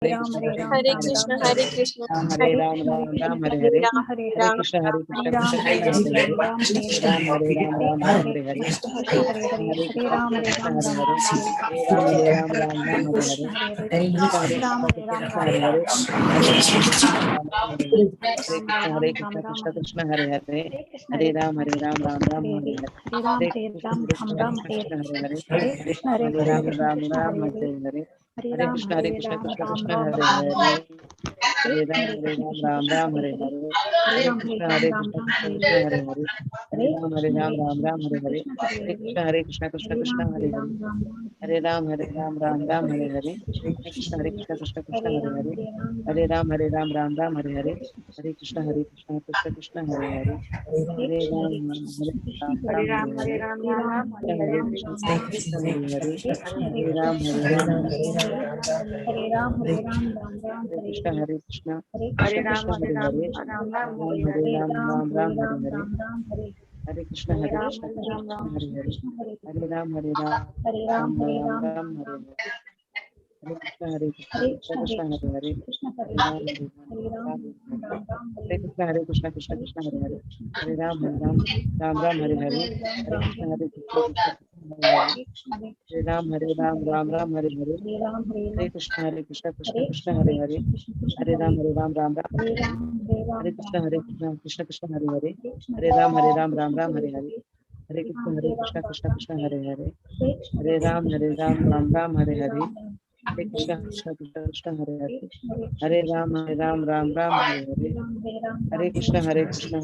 राम हरे राम हरे कृष्ण हरे हरे कृष्ण हरे राम राम राम हरे हरे राम हरे हरे राम कृष्ण राम हरे हरे राम हरे राम हरे राम हरे हरे राम राम राम हरे हरे कृष्ण हरे हरे हरे हरे राम हरे कृष्ण राम हरे राम हरे राम हरे राम राम राम हरे हरे कृष्ण हरे हरे कृष्ण हरे राम हरे राम कृष्ण राम हरे हरे राम हरे राम राम राम हरे हरे हरे राम कृष्ण राम राम कृष्ण हरे कृष्ण हरे हरे हरे कृष्ण हरे राम राम राम हरे हरे हरे राम हरे हरे कृष्ण राम कृष्ण हरे कृष्ण हरे हरे हरे हरे कृष्ण हरे राम राम कृष्ण राम हरे हरे हरे हरे हरे राम कृष्ण कृष्ण राम कृष्ण राम हरे राम हरे हरे कृष्ण राम राम कृष्ण राम हरे हरे हरे हरे हरे हरे राम कृष्ण राम कृष्ण राम कृष्ण हरे कृष्ण हरे हरे हरे हरे राम कृष्ण राम कृष्ण हरे कृष्ण हरे हरे हरे कृष्ण कृष्ण कृष्ण हरे हरे राम राम हरे राम राम हरे हरे कृष्ण हरे कृष्ण कृष्ण हरे कृष्ण कृष्ण हरे हरे हरे राम हरे राम हरे हरे हरे कृष्ण कृष्ण कृष्ण हरे हरे हरे राम हरे राम राम हरे राम हरे राम राम कृष्ण हरे कृष्ण कृष्ण कृष्ण हरे हरे हरे राम हरे राम हरे कृष्ण हरे कृष्ण राम कृष्ण हरे हरे राम राम राम हरे हरे हरे राम हरे हरे हरे हरे हरे राम कृष्ण हरे कृष्ण राम कृष्ण राम हरे हरे हरे राम हरे राम राम हरे हरे हरे कृष्ण कृष्ण कृष्ण हरे हरे कृष्ण हरे हरे राम हरे राम हरे हरे राम हरे कृष्ण कृष्ण कृष्ण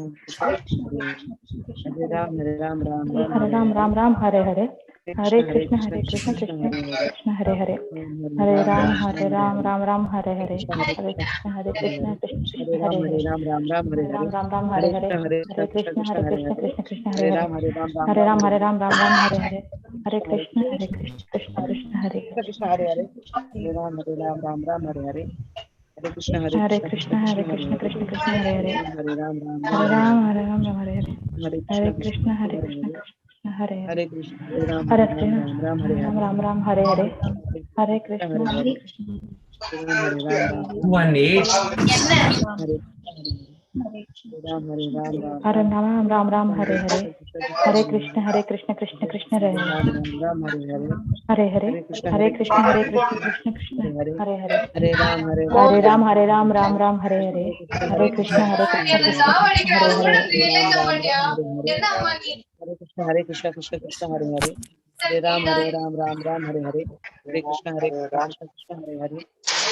हरे हरे हरे राम हरे राम हरे कृष्ण कृष्ण हरे हरे हरे राम हरे हरे हरे कृष्ण कृष्ण कृष्ण हरे हरे हरे राम हरे हरे हरे राम हरे कृष्ण कृष्ण कृष्ण हरे हरे हरे राम हरे हरे हरे कृष्ण कृष्ण कृष्ण हरे हरे हरे राम राम हरे हरे हरे कृष्ण कृष्ण हरे हरे हरे राम हरे हरे हरे कृष्ण कृष्ण हरे हरे राम राम हरे हरे हरे कृष्ण कृष्ण कृष्ण हरे हरे हरे हरे हरे हरे राम राम हरे हरे हरे कृष्ण हरे हरे हरे राम हरे हरे राम हरे हरे हरे कृष्ण हरे कृष्ण हरे हरे हरे हरे राम राम हरे हरे हरे कृष्ण हरे कृष्ण हरे कृष्ण हरे हरे हरे राम हरे हरे हरे कृष्ण कृष्ण हरे हरे कृष्ण हरे हरे हरे राम हरे हरे हरे हरे कृष्ण कृष्ण हरे हरे कृष्ण हरे हरे हरे कृष्ण हरे हरे राम हरे Ram Hare Hare Hare Hare Krishna Krishna Hare Hare Hare One eight. Hare Hare Hare Ram Hare Hare Hare Krishna Krishna Hare Hare Ram Hare Hare Hare Hare Hare Krishna Krishna Hare Hare Hare Hare Hare Ram Hare Hare Hare Krishna Krishna Hare Hare Hare Krishna Krishna Hare Hare Hare Ram Hare Hare Hare Krishna Krishna Krishna Hare Hare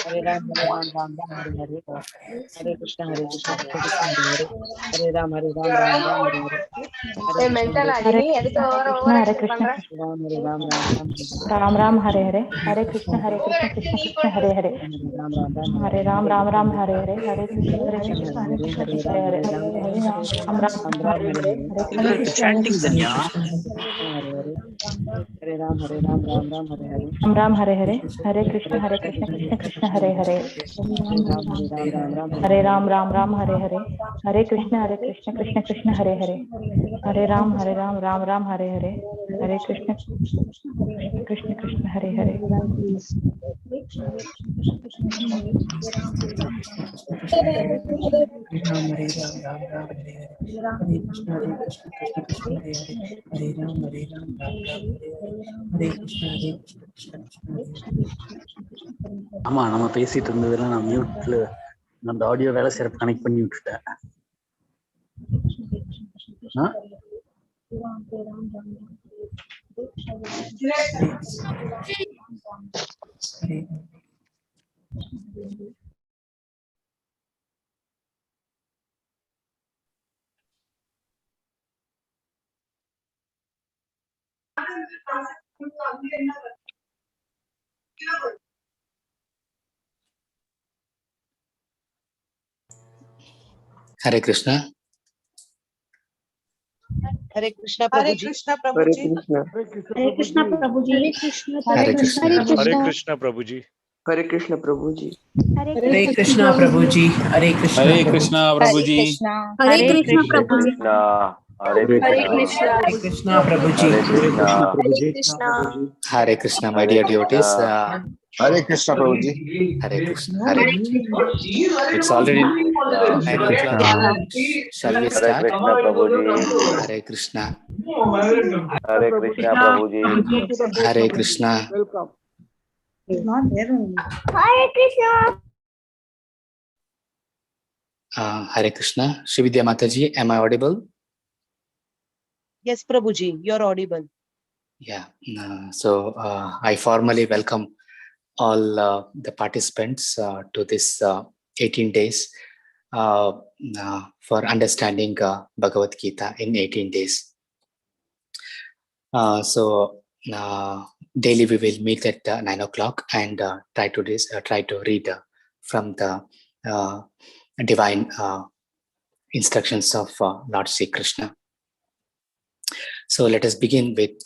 Hare Ram Hare Hare Hare Krishna Krishna Krishna Hare Hare Hare Ram Hare Hare Hare Krishna mental எதுக்கு over action Krishna பண்ற Ram Hare Hare Hare Krishna Krishna Hare Hare Hare Ram Hare Hare Hare Krishna Hare Hare Ram Hare Hare Hare Hare Krishna Chanting, Danya. हरे Ram Hare Hare Ram Hare Hare Hare Hare Krishna Krishna Hare Hare Hare Ram Hare Hare Hare Ram Hare Hare Hare Krishna Krishna Hare Hare Hare Ram Ram Hare Hare Hare Krishna Krishna Hare Hare Ram Hare Ram Ram Ram Hare Hare Hare Krishna Krishna Krishna Hare Hare Hare Ram Ram Ram Hare Hare Hare Krishna Krishna Krishna Hare Hare. ஆமா நம்ம பேசிட்டு இருந்ததெல்லாம் நான் மியூட்ல அந்த audio வேலை சிறப்பு கனெக்ட் பண்ணி விட்டுட்டேன். हरे कृष्णा हरे कृष्णा प्रभु जी हरे कृष्णा प्रभु जी हरे कृष्णा हरे कृष्णा प्रभु जी हरे कृष्ण प्रभु जी हरे कृष्णा प्रभु जी हरे कृष्णा हरे प्रभु कृष्णा प्रभु जी हरे कृष्ण प्रभु जी Krishna Hare Krishna. Hare Krishna Prabhuji. Hare Krishna. Hare Krishna, my dear devotees. Hare Krishna, Prabhuji. Hare Krishna. Hare Krishna. It's already 9 o'clock. Shall we Hare start? Krishna, Prabhuji. Hare Krishna. Hare Krishna, Prabhuji. Hare Krishna. Hare Krishna. Hare Krishna. Shrividya Mataji, am I audible? Yes, Prabhuji, you're audible. Yeah. I formally welcome all the participants to this 18 days for understanding Bhagavad Gita in 18 days. Daily we will meet at 9 o'clock and try to read from the divine instructions of Lord Sri Krishna. So let us begin with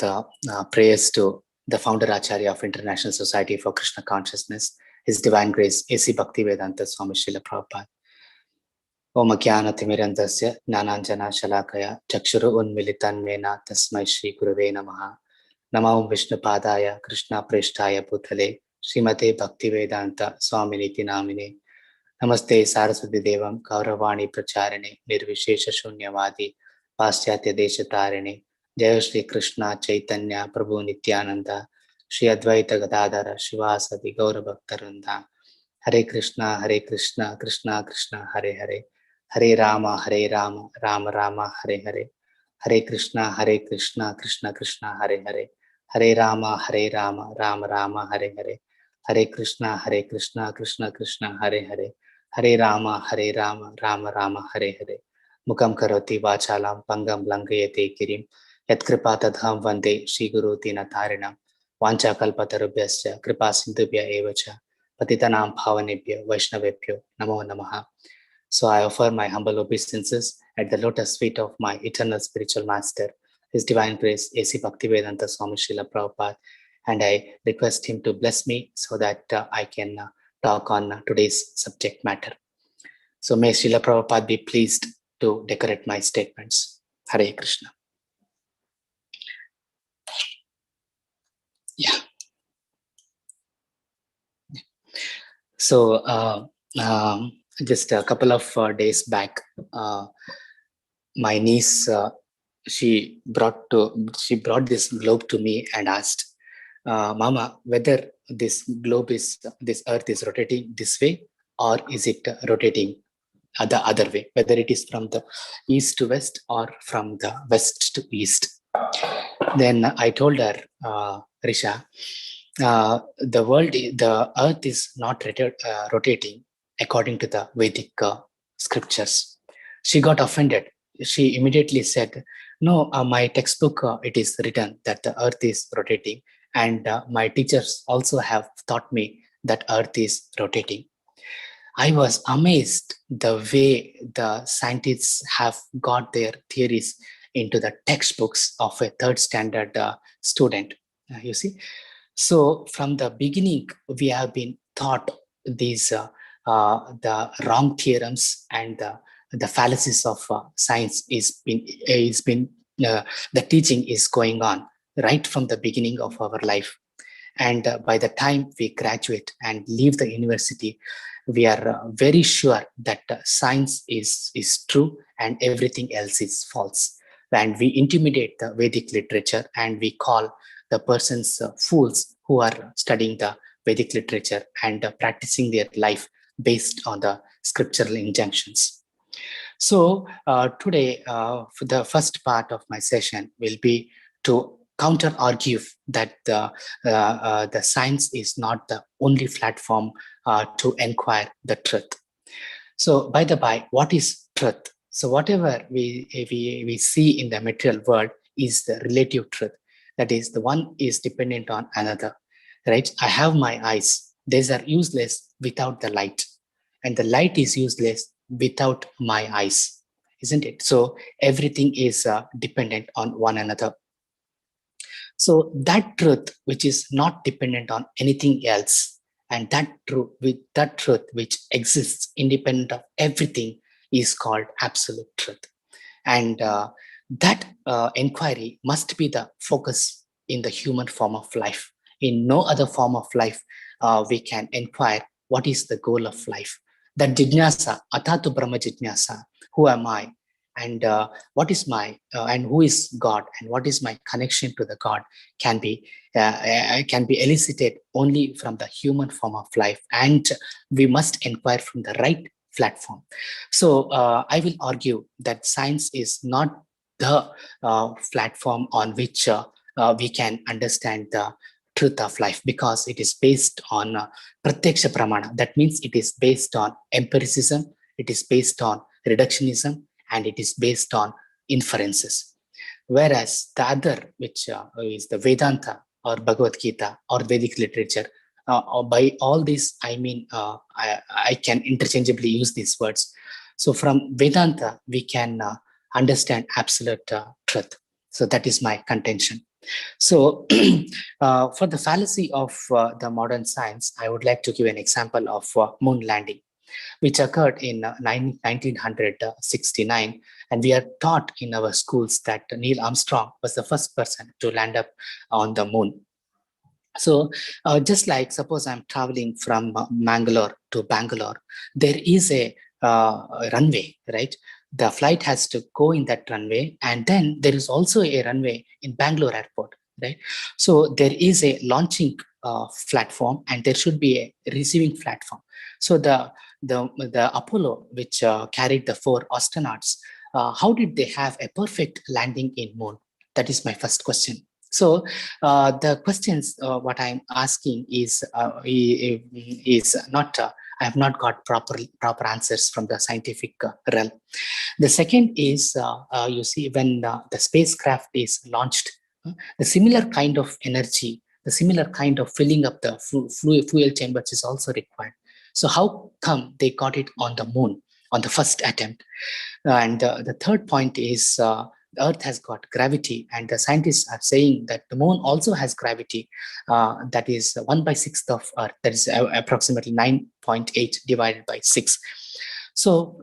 prayers to the founder Acharya of International Society for Krishna Consciousness, His Divine Grace, A.C. Bhaktivedanta Swami Srila Prabhupada. Om Jnana-timirandasya Jnananjana Shalakaya Chakshuru Unmilitan Mena Tasmai Shri Gurave Namaha. Namo Vishnu Padaya Krishna Preshtaya Bhutale Srimate Bhaktivedanta Swaminiti Namine. Namaste Saraswati Devam Kauravani Pracharine Nirvishesha Shunyavadi Paschatya Deshatarine. Jaya Shri Krishna Chaitanya Prabhu Nityananda Shri Advaita Gadadhara Shivasati Gaura Bhaktarunda. Hare Krishna Krishna Krishna Hare Hare. Hare Rama Rama Rama Hare Hare. Hare Krishna Krishna Krishna Hare Hare. Hare Rama Rama Rama Hare Hare. Hare Krishna Krishna Krishna Hare Hare. Hare Rama Rama Rama Hare Hare. Mukam karoti vachalam pangam langayate kirim. Yat kripa tadham vande Shri Guru Dinatarinam. Vancha kalpatarubhyasya kripa sindhubhya evacha. Patitanam bhavanebhyo Vaishnavebhyo Namo Namaha. So I offer my humble obeisances at the lotus feet of my eternal spiritual master, His Divine Grace, A.C. Bhaktivedanta Swami Srila Prabhupada, and I request him to bless me so that I can talk on today's subject matter. So may Srila Prabhupada be pleased to decorate my statements. Hare Krishna. Yeah. So just a couple of days back, my niece she brought this globe to me and asked, Mama, whether this earth is rotating this way or is it rotating the other way, whether it is from the east to west or from the west to east. Then I told her, Risha, the earth is not rotating according to the Vedic scriptures. She got offended. She immediately said, no, my textbook, it is written that the earth is rotating, and my teachers also have taught me that earth is rotating. I was amazed the way the scientists have got their theories into the textbooks of a third standard student. You see, so from the beginning, we have been taught these the wrong theorems and the fallacies of science the teaching is going on right from the beginning of our life. And by the time we graduate and leave the university, we are very sure that science is true and everything else is false. And we intimidate the Vedic literature and we call the persons fools who are studying the Vedic literature and practicing their life based on the scriptural injunctions. So today, for the first part of my session will be to counter-argue that the science is not the only platform to inquire the truth. So by the by, what is truth? So whatever we see in the material world is the relative truth. That is, the one is dependent on another, right? I have my eyes. These are useless without the light. And the light is useless without my eyes, isn't it? So everything is dependent on one another. So that truth, which is not dependent on anything else, and that truth which exists independent of everything, is called absolute truth. And That inquiry must be the focus in the human form of life. In no other form of life, we can inquire what is the goal of life. That jijnasa, atatu brahma jijnasa, who am I? And what is my, and who is God? And what is my connection to the God can be elicited only from the human form of life. And we must inquire from the right platform. So I will argue that science is not the platform on which we can understand the truth of life, because it is based on pratyaksha pramana. That means it is based on empiricism, it is based on reductionism, and it is based on inferences. Whereas the other, which is the Vedanta or Bhagavad Gita or Vedic literature, by all these, I mean, I can interchangeably use these words. So from Vedanta, we can understand absolute truth. So that is my contention. So for the fallacy of the modern science, I would like to give an example of moon landing, which occurred in 1969. And we are taught in our schools that Neil Armstrong was the first person to land up on the moon. So just like, suppose I'm traveling from Mangalore to Bangalore, there is a runway, right? The flight has to go in that runway, and then there is also a runway in Bangalore airport, right? So there is a launching platform, and there should be a receiving platform. So the Apollo, which carried the 4 astronauts, how did they have a perfect landing in moon? That is my first question. So the questions what I'm asking is not I have not got proper answers from the scientific realm. The second is you see, when the spacecraft is launched, the similar kind of energy, the similar kind of filling up the fuel chambers is also required. So how come they got it on the moon on the first attempt? And the third point is the Earth has got gravity, and the scientists are saying that the moon also has gravity that is 1/6 of Earth, that is approximately 9.8 divided by 6. So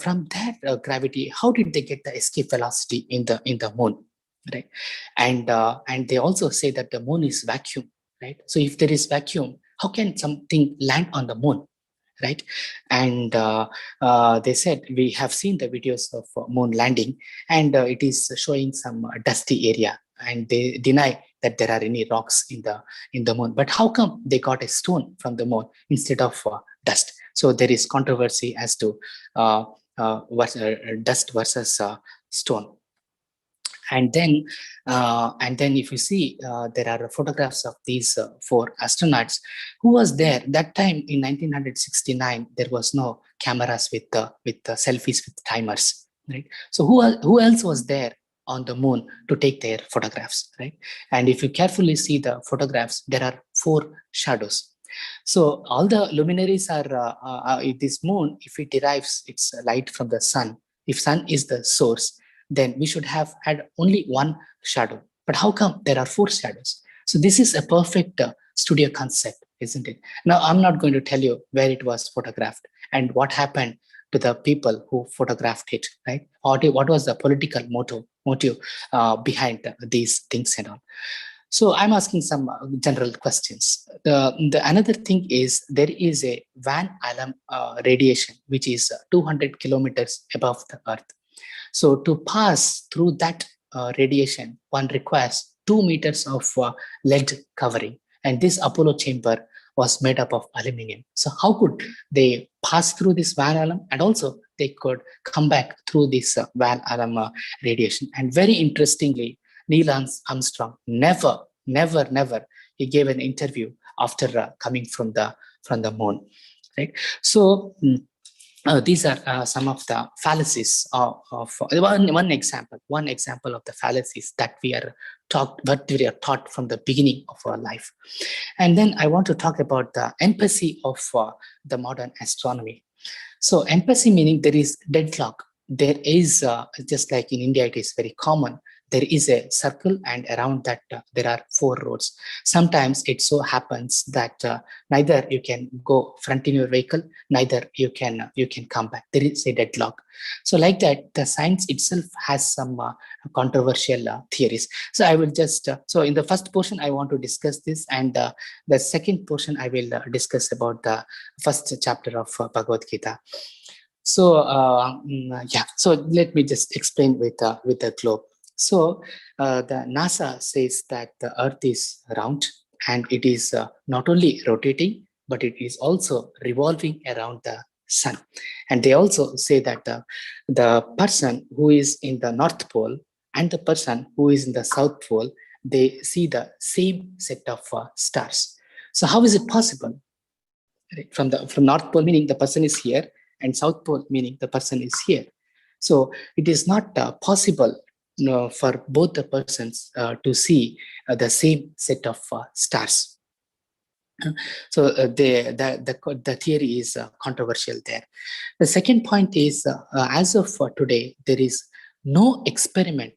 from that gravity, how did they get the escape velocity in the moon, right? And they also say that the moon is vacuum, right? So if there is vacuum, how can something land on the moon? Right? And they said, we have seen the videos of moon landing, and it is showing some dusty area, and they deny that there are any rocks in the moon. But how come they got a stone from the moon instead of dust? So there is controversy as to dust versus stone. And then if you see, there are photographs of these 4 astronauts who was there that time in 1969. There was no cameras with selfies with timers, right? So who else was there on the moon to take their photographs, right? And if you carefully see the photographs, there are 4 shadows. So all the luminaries are this moon, if it derives its light from the sun, if sun is the source, then we should have had only 1 shadow. But how come there are 4 shadows? So this is a perfect studio concept, isn't it? Now, I'm not going to tell you where it was photographed and what happened to the people who photographed it, right? Or what was the political motive behind these things and all. So I'm asking some general questions. The another thing is, there is a Van Allen radiation, which is 200 kilometers above the Earth. So to pass through that radiation, one requires 2 meters of lead covering. And this Apollo chamber was made up of aluminum. So how could they pass through this Van Allen? And also they could come back through this Van Allen radiation. And very interestingly, Neil Armstrong never, he gave an interview after coming from the moon, right? So these are some of the fallacies of one example of the fallacies that we are taught from the beginning of our life. And then I want to talk about the empathy of the modern astronomy. So empathy meaning there is deadlock. There is, just like in India, it is very common there is a circle, and around that there are 4 roads. Sometimes it so happens that neither you can go front in your vehicle, neither you can come back. There is a deadlock. So like that, the science itself has some controversial theories. So I will just so in the first portion I want to discuss this, and the second portion I will discuss about the first chapter of Bhagavad Gita. So yeah, so let me just explain with the globe. So the NASA says that the Earth is round, and it is not only rotating, but it is also revolving around the sun. And they also say that the person who is in the North Pole and the person who is in the South Pole, they see the same set of stars. So how is it possible? Right? From North Pole meaning the person is here, and South Pole meaning the person is here. So it is not possible for both the persons to see the same set of stars. So the theory is controversial there. The second point is, as of today, there is no experiment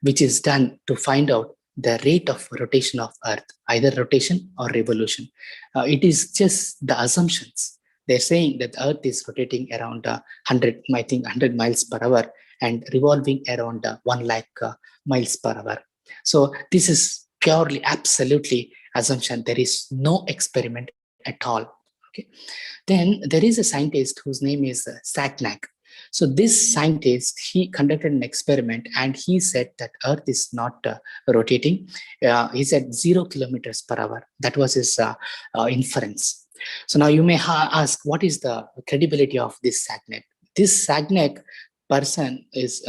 which is done to find out the rate of rotation of Earth, either rotation or revolution. It is just the assumptions. They're saying that Earth is rotating around 100 miles per hour and revolving around 1 lakh miles per hour. So this is purely, absolutely assumption. There is no experiment at all. Okay. Then there is a scientist whose name is Sagnac. So this scientist, he conducted an experiment, and he said that Earth is not rotating. He said 0 kilometers per hour. That was his inference. So now you may ask, what is the credibility of this Sagnac? This Sagnac person is,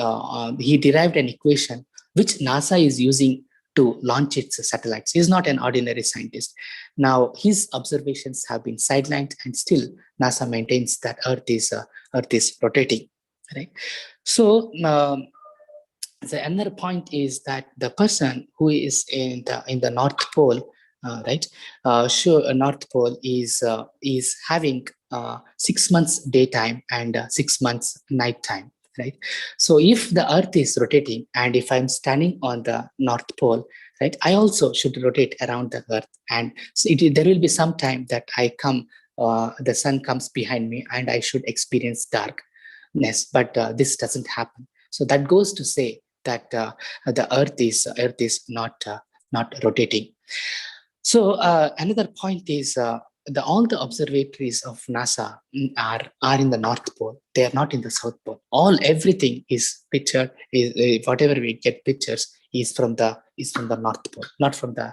he derived an equation which NASA is using to launch its satellites. He's not an ordinary scientist. Now, his observations have been sidelined, and still NASA maintains that Earth is rotating. Right. So the another point is that the person who is in the North Pole, right? North Pole is having 6 months daytime and 6 months nighttime. Right. So if the Earth is rotating, and if I'm standing on the North Pole, right, I also should rotate around the Earth. And so there will be some time that I come, the sun comes behind me, and I should experience darkness. But this doesn't happen. So that goes to say that the Earth is not rotating. So another point is, all the observatories of NASA are in the North Pole. They are not in the South Pole. Everything is pictured. Whatever we get pictures is from the North Pole, not from the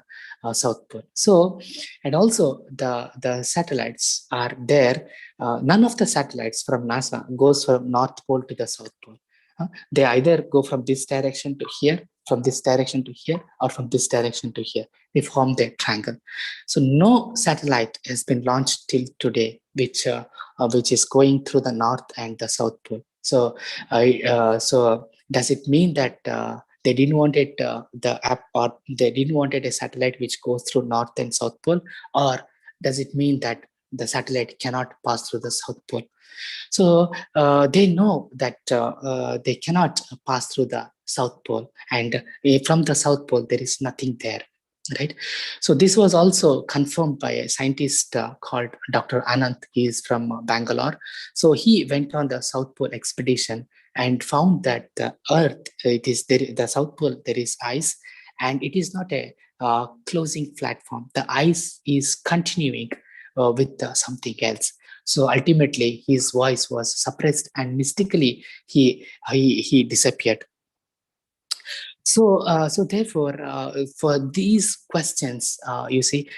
South Pole. So, and also the satellites are there. None of the satellites from NASA goes from North Pole to the South Pole. They either go from this direction to here, from this direction to here, or from this direction to here. They form their triangle. So no satellite has been launched till today, which is going through the North and the South Pole. So, so does it mean that they didn't want it they didn't want it a satellite which goes through North and South Pole, or does it mean that the satellite cannot pass through the South Pole? So they know that they cannot pass through the South Pole, and from the South Pole there is nothing there, right? So this was also confirmed by a scientist called Dr. Anant. He is from Bangalore. So he went on the South Pole expedition and found that the Earth, the South Pole, there is ice, and it is not a closing platform. The ice is continuing with something else. So ultimately, his voice was suppressed, and mystically he disappeared. So, so therefore, for these questions, you see,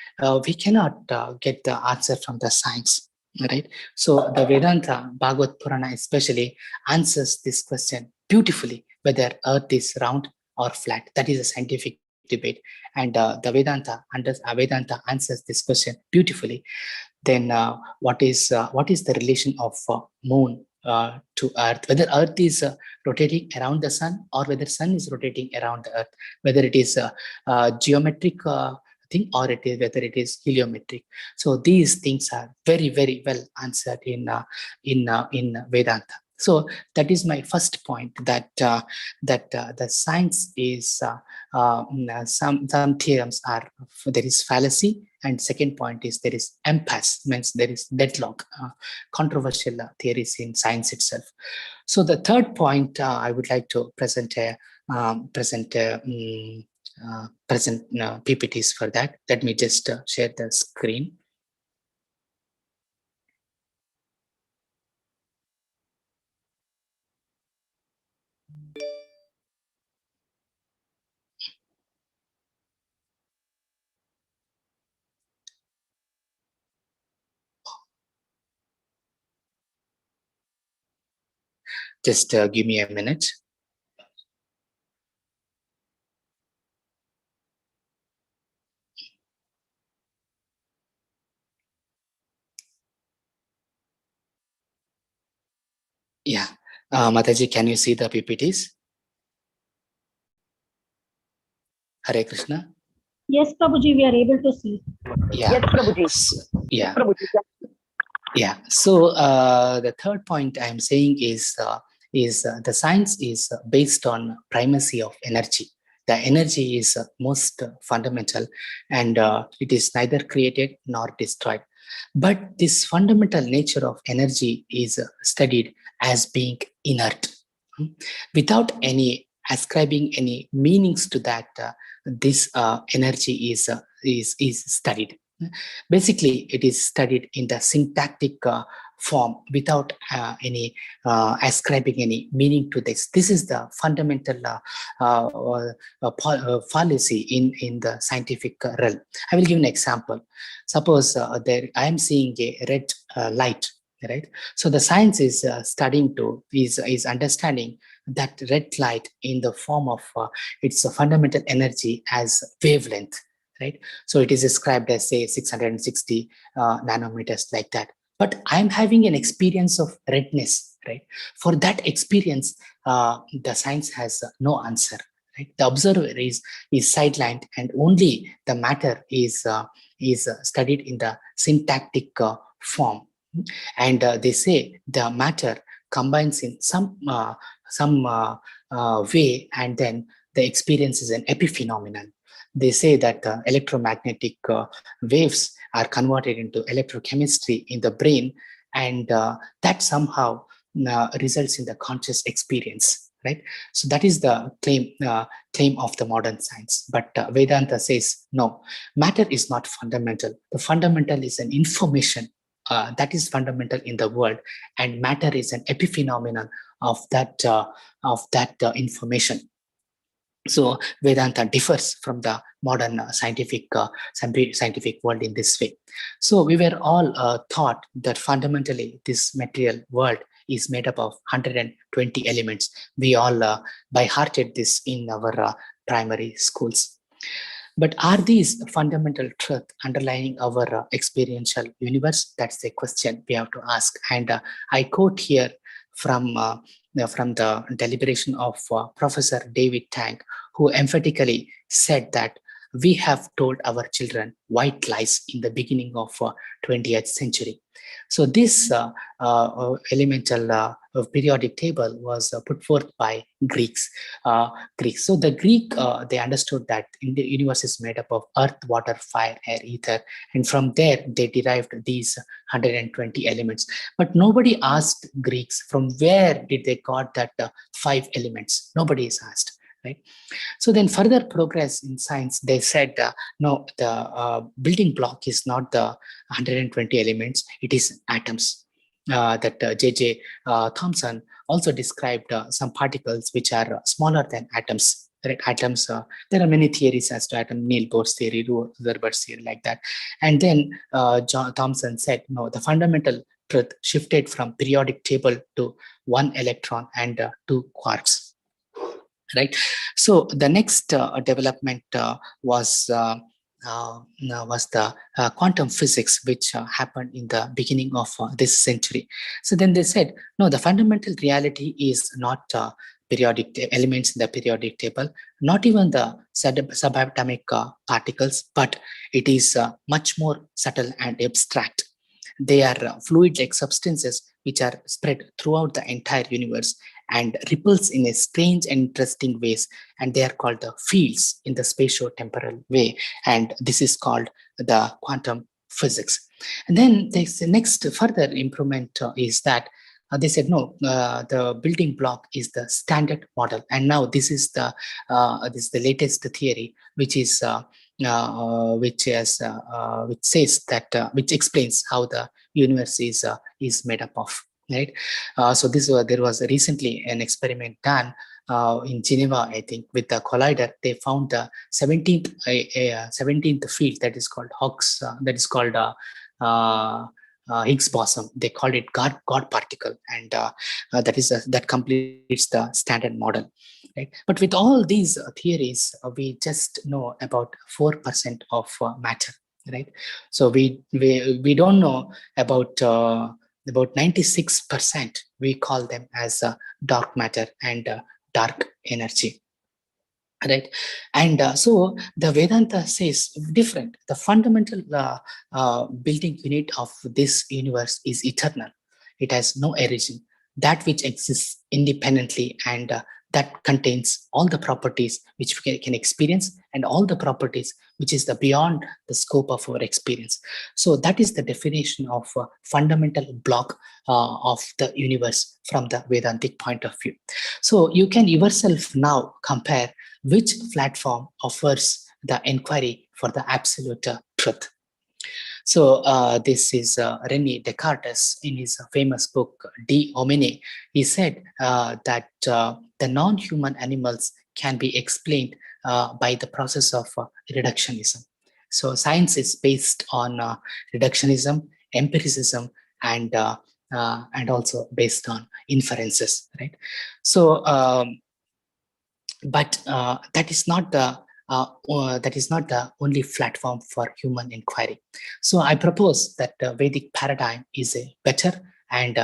we cannot get the answer from the science, right? So the Vedanta, Bhagavad Purana especially, answers this question beautifully, whether Earth is round or flat. That is a scientific debate, and the Vedanta answers this question beautifully. Then what is the relation of moon to Earth, whether Earth is rotating around the sun, or whether sun is rotating around the Earth, whether it is a geometric thing, or whether it is heliometric. So these things are very, very well answered in Vedanta. So that is my first point, that the science is some theorems are, there is fallacy, and second point is there is impasse, means there is deadlock, controversial theories in science itself. So the third point I would like to present PPTs for that. Let me just share the screen. Just give me a minute. Yeah, Mataji, can you see the PPTs? Hare Krishna. Yes, Prabhuji, we are able to see. Yeah. Yes, Prabhuji. Yeah. Prabhuji. Yeah. So the third point I'm saying is the science is based on primacy of energy. The energy is most fundamental, and it is neither created nor destroyed. But this fundamental nature of energy is studied as being inert, without any ascribing any meanings to that. This energy is studied. Basically, it is studied in the syntactic form without any ascribing any meaning to this. This is the fundamental fallacy in the scientific realm. I will give an example. Suppose I am seeing a red light, right? So the science is studying to is understanding that red light in the form of its fundamental energy as wavelength. Right? So it is described as, say, 660 nanometers, like that. But I'm having an experience of redness, right? For that experience, the science has no answer, right? The observer is sidelined, and only the matter is studied in the syntactic form. And they say the matter combines in some way, and then the experience is an epiphenomenon. They say that electromagnetic waves are converted into electrochemistry in the brain, and that somehow results in the conscious experience, right? So that is the claim of the modern science. But Vedanta says, no, matter is not fundamental. The fundamental is an information that is fundamental in the world, and matter is an epiphenomenon of that information. So Vedanta differs from the modern scientific world in this way. So we were all taught that fundamentally this material world is made up of 120 elements. We all by hearted this in our primary schools. But are these fundamental truth underlying our experiential universe? That's the question we have to ask. And I quote here from the deliberation of Professor David Tang, who emphatically said that we have told our children white lies in the beginning of 20th century. So this elemental periodic table was put forth by Greeks. So the Greek, they understood that the universe is made up of earth, water, fire, air, ether, and from there they derived these 120 elements. But nobody asked Greeks from where did they got that 5 elements. Nobody is asked. Right. So then further progress in science, they said, no, the building block is not the 120 elements, it is atoms. That J.J. Thomson also described some particles which are smaller than atoms. Right? Atoms, there are many theories as to atom, Niels Bohr's theory, Rutherford's theory, like that. And then John Thomson said, no, the fundamental truth shifted from periodic table to 1 electron and 2 quarks. Right. So the next development was the quantum physics, which happened in the beginning of this century. So then they said, no, the fundamental reality is not periodic elements in the periodic table, not even the subatomic particles, but it is much more subtle and abstract. They are fluid-like substances which are spread throughout the entire universe and ripples in a strange and interesting ways, and they are called the fields in the spatio-temporal way, and this is called the quantum physics. And then the next further improvement is that they said no, the building block is the standard model, and now this is the latest theory, which is which says that which explains how the universe is made up of, right? So there was recently an experiment done in Geneva, I think, with the collider. They found the 17th field that is called Higgs boson. They called it God particle, and that completes the standard model. Right? But with all these theories, we just know about 4% of matter, right? So we don't know about 96%. We call them as dark matter and dark energy. Right, and so the Vedanta says different. The fundamental building unit of this universe is eternal. It has no origin. That which exists independently and that contains all the properties which we can experience and all the properties which is beyond the scope of our experience. So that is the definition of fundamental block of the universe from the Vedantic point of view. So you can yourself now compare which platform offers the inquiry for the absolute truth. So this is René Descartes in his famous book De Homine. He said that the non-human animals can be explained by the process of reductionism. So science is based on reductionism, empiricism, and also based on inferences, right? So but that is not the only platform for human inquiry. So I propose that the Vedic paradigm is a better and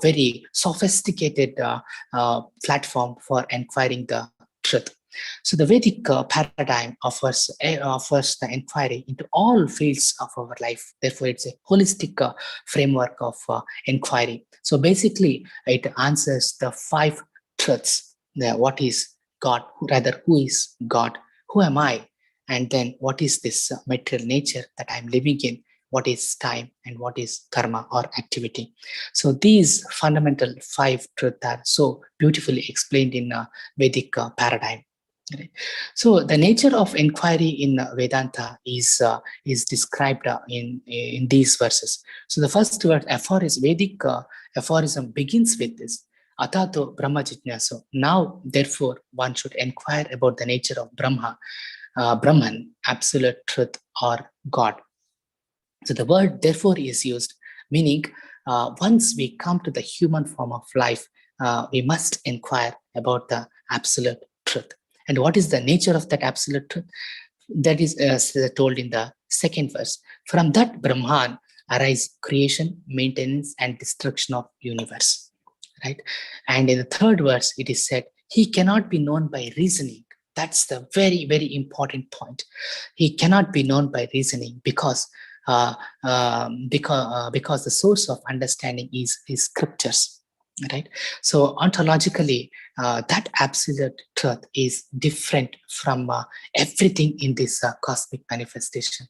very sophisticated platform for inquiring the truth. So the Vedic paradigm offers the inquiry into all fields of our life. Therefore, it's a holistic framework of inquiry. So basically, it answers the 5 truths. What is God? Rather, who is God? Who am I? And then what is this material nature that I'm living in? What is time and what is karma or activity? So these fundamental 5 truths are so beautifully explained in Vedic paradigm. Right. So the nature of inquiry in Vedanta is described in these verses. So the first word, Vedic aphorism begins with this. Atato Brahma Jijnaso. Now, therefore, one should inquire about the nature of Brahman, absolute truth, or God. So the word therefore is used, meaning once we come to the human form of life, we must inquire about the absolute truth. And what is the nature of that absolute truth? That is told in the second verse. From that Brahman arise creation, maintenance, and destruction of universe. Right? And in the third verse, it is said, he cannot be known by reasoning. That's the very, very important point. He cannot be known by reasoning because the source of understanding is scriptures. Right? So ontologically, that absolute truth is different from everything in this cosmic manifestation.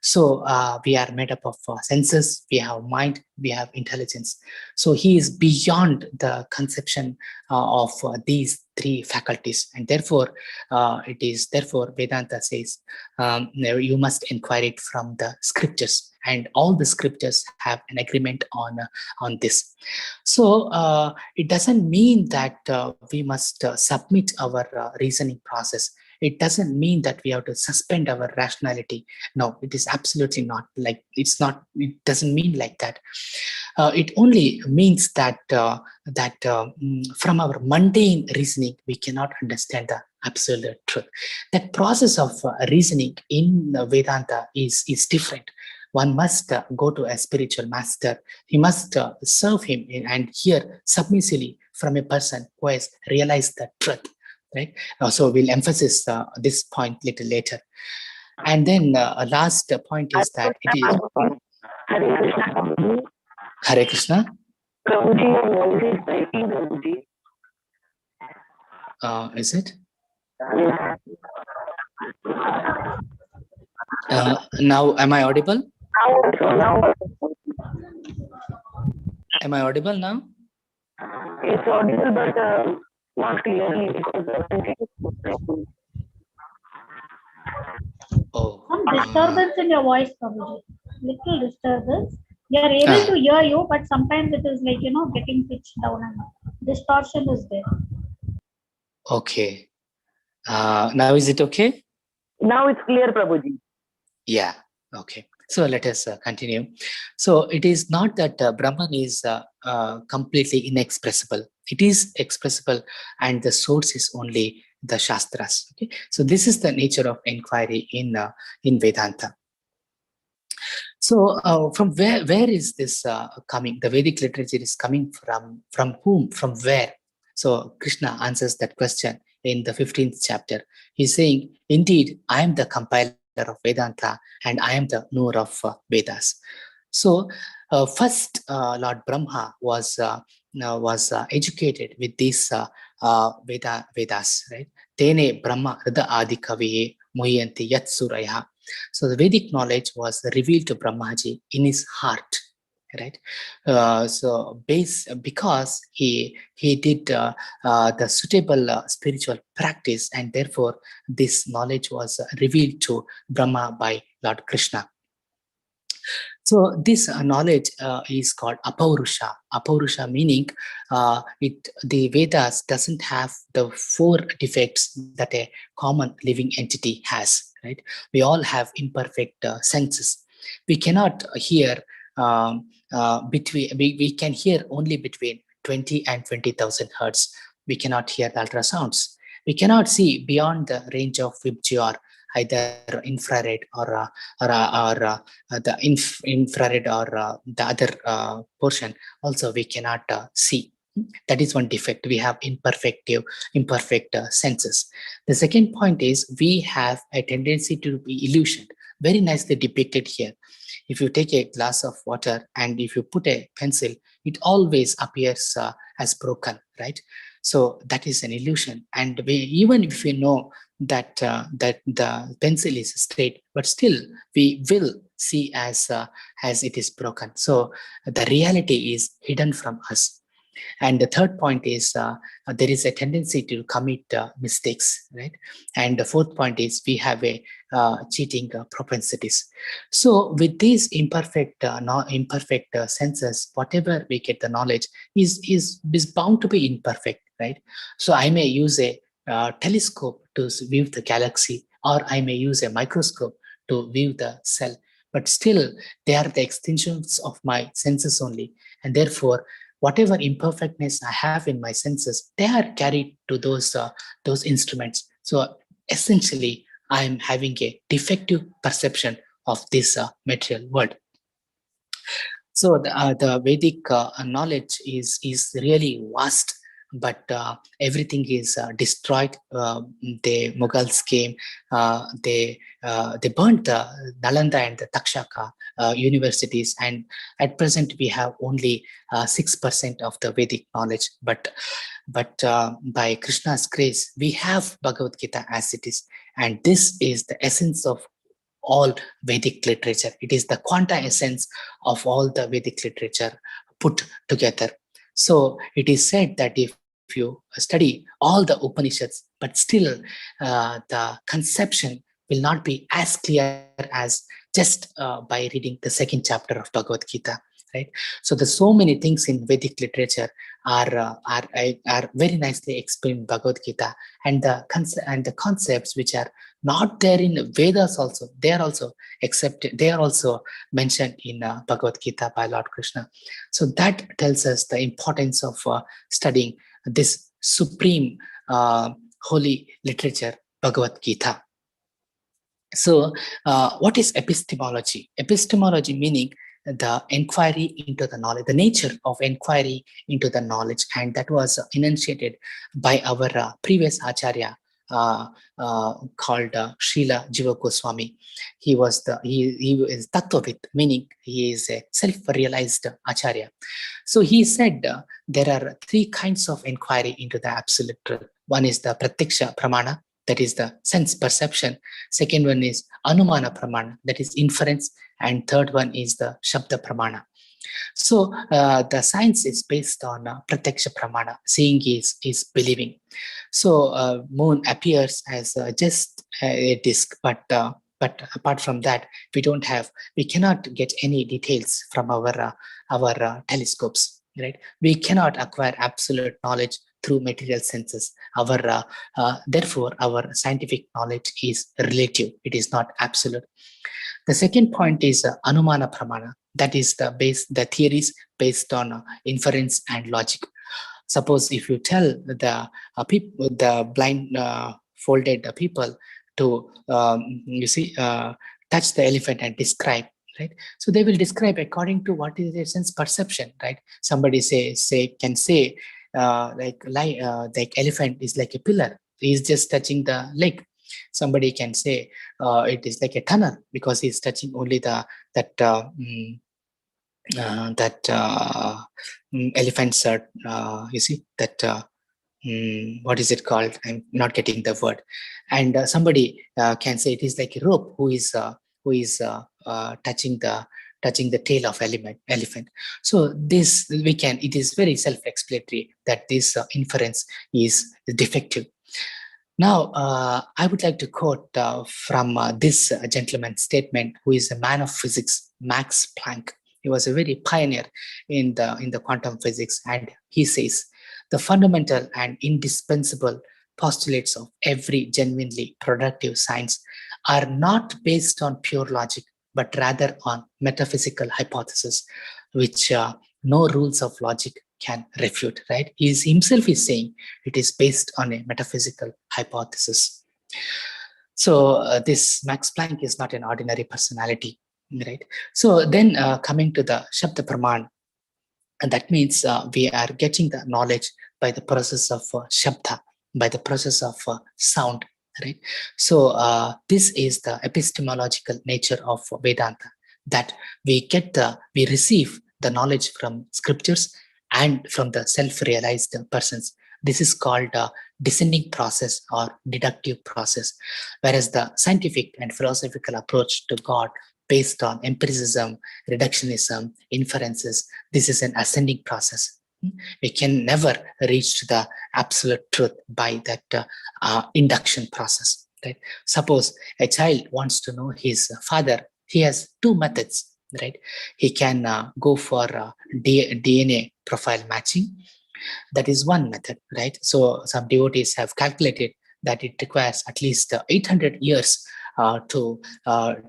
So we are made up of senses, we have mind, we have intelligence. So he is beyond the conception of these 3 faculties, and therefore Vedanta says you must inquire it from the scriptures, and all the scriptures have an agreement on this. So it doesn't mean that we must submit our reasoning process. It doesn't mean that we have to suspend our rationality. No, it is absolutely not like, it's not, it doesn't mean like that. It only means that from our mundane reasoning, we cannot understand the absolute truth. That process of reasoning in Vedanta is different. One must go to a spiritual master. He must serve him and hear submissively from a person who has realized the truth. Right? So we'll emphasize this point little later. And then a last point is that it is Hare Krishna. Is it? Now, am I audible? Am I audible now? It's audible, but not clearly because Oh. Some disturbance in your voice, Prabhuji. Little disturbance. We are able to hear you, but sometimes it is like, getting pitched down and distortion is there. Okay. Now is it okay? Now it's clear, Prabhuji. Yeah. Okay. So let us continue. So it is not that Brahman is completely inexpressible. It is expressible, and the source is only the Shastras. Okay. So this is the nature of inquiry in Vedanta. So from where is this coming? The Vedic literature is coming from whom? From where? So Krishna answers that question in the 15th chapter. He's saying, indeed, I am the compiler of Vedanta, and I am the knower of Vedas. So first Lord Brahma was educated with these Vedas, right? Tene Brahma Rida Adi Kaviye Muhyanti Yat Suraya. So the Vedic knowledge was revealed to Brahmaji in his heart, right? Because he did the suitable spiritual practice, and therefore this knowledge was revealed to Brahma by Lord Krishna. So this knowledge is called Apaurusha. Apaurusha meaning the Vedas doesn't have the 4 defects that a common living entity has, right? We all have imperfect senses. We cannot hear we can hear only between 20 and 20,000 hertz. We cannot hear the ultrasounds. We cannot see beyond the range of VIBGYOR, either infrared or the infrared or the other portion. Also, we cannot see. That is one defect. We have imperfect senses. The second point is we have a tendency to be illusioned. Very nicely depicted here. If you take a glass of water and if you put a pencil, it always appears as broken, right? So that is an illusion. And even if we know that the pencil is straight, but still we will see as it is broken. So the reality is hidden from us. And the third point is there is a tendency to commit mistakes, right? And the fourth point is we have a cheating propensities. So with these imperfect senses, whatever we get the knowledge is bound to be imperfect, right? So I may use a telescope to view the galaxy, or I may use a microscope to view the cell, but still they are the extensions of my senses only, and therefore whatever imperfectness I have in my senses, they are carried to those instruments. So essentially, I am having a defective perception of this material world. So the Vedic knowledge is really vast, but everything is destroyed. The Mughals came, they burnt the Nalanda and the Takshaka universities, and at present we have only 6% of the Vedic knowledge. But by Krishna's grace, we have Bhagavad Gita as it is, and this is the essence of all Vedic literature. It is the quanta essence of all the Vedic literature put together. So it is said that if you study all the Upanishads, but still the conception will not be as clear as just by reading the 2nd chapter of Bhagavad Gita, right? So there's so many things in Vedic literature are very nicely explained in Bhagavad Gita, and the concepts which are not there in Vedas also, they are also accepted, they are also mentioned in Bhagavad Gita by Lord Krishna. So that tells us the importance of studying this supreme holy literature, Bhagavad Gita. So what is epistemology? Epistemology meaning the inquiry into the knowledge, the nature of inquiry into the knowledge, and that was enunciated by our previous Acharya, called Srila Jiva Goswami. He is Tattvavit, meaning he is a self-realized Acharya. So he said there are three kinds of inquiry into the absolute truth. One is the Pratyaksha Pramana, that is the sense perception. Second one is Anumana Pramana, that is inference. And third one is the Shabda Pramana. So the science is based on Pratyaksha Pramana. Seeing is believing. So moon appears as just a disk, but apart from that, we cannot get any details from our telescopes, right? We cannot acquire absolute knowledge through material senses. Therefore, our scientific knowledge is relative. It is not absolute. The second point is Anumana Pramana. That is the theories based on inference and logic. Suppose if you tell the blind folded people to touch the elephant and describe, right? So they will describe according to what is their sense perception, right? Somebody can say like elephant is like a pillar. He is just touching the leg. Somebody can say it is like a tunnel because he is touching only elephants are, what is it called? I'm not getting the word. And somebody can say it is like a rope who is touching the tail of elephant. So it is very self-explanatory that this inference is defective. Now, I would like to quote from this gentleman's statement, who is a man of physics, Max Planck. He was a very pioneer in the quantum physics, and he says, the fundamental and indispensable postulates of every genuinely productive science are not based on pure logic, but rather on metaphysical hypotheses, which no rules of logic can refute, right? He himself is saying it is based on a metaphysical hypothesis. So this Max Planck is not an ordinary personality, right? So then coming to the Shabda Praman, and that means we are getting the knowledge by the process of Shabda, by the process of sound, right? So this is the epistemological nature of Vedanta, that we receive the knowledge from scriptures and from the self-realized persons. This is called a descending process or deductive process, whereas the scientific and philosophical approach to God based on empiricism, reductionism, inferences, this is an ascending process. We can never reach to the absolute truth by that induction process, right? Suppose a child wants to know his father, he has two methods, right? He can go for DNA profile matching. That is one method, right? So some devotees have calculated that it requires at least 800 years to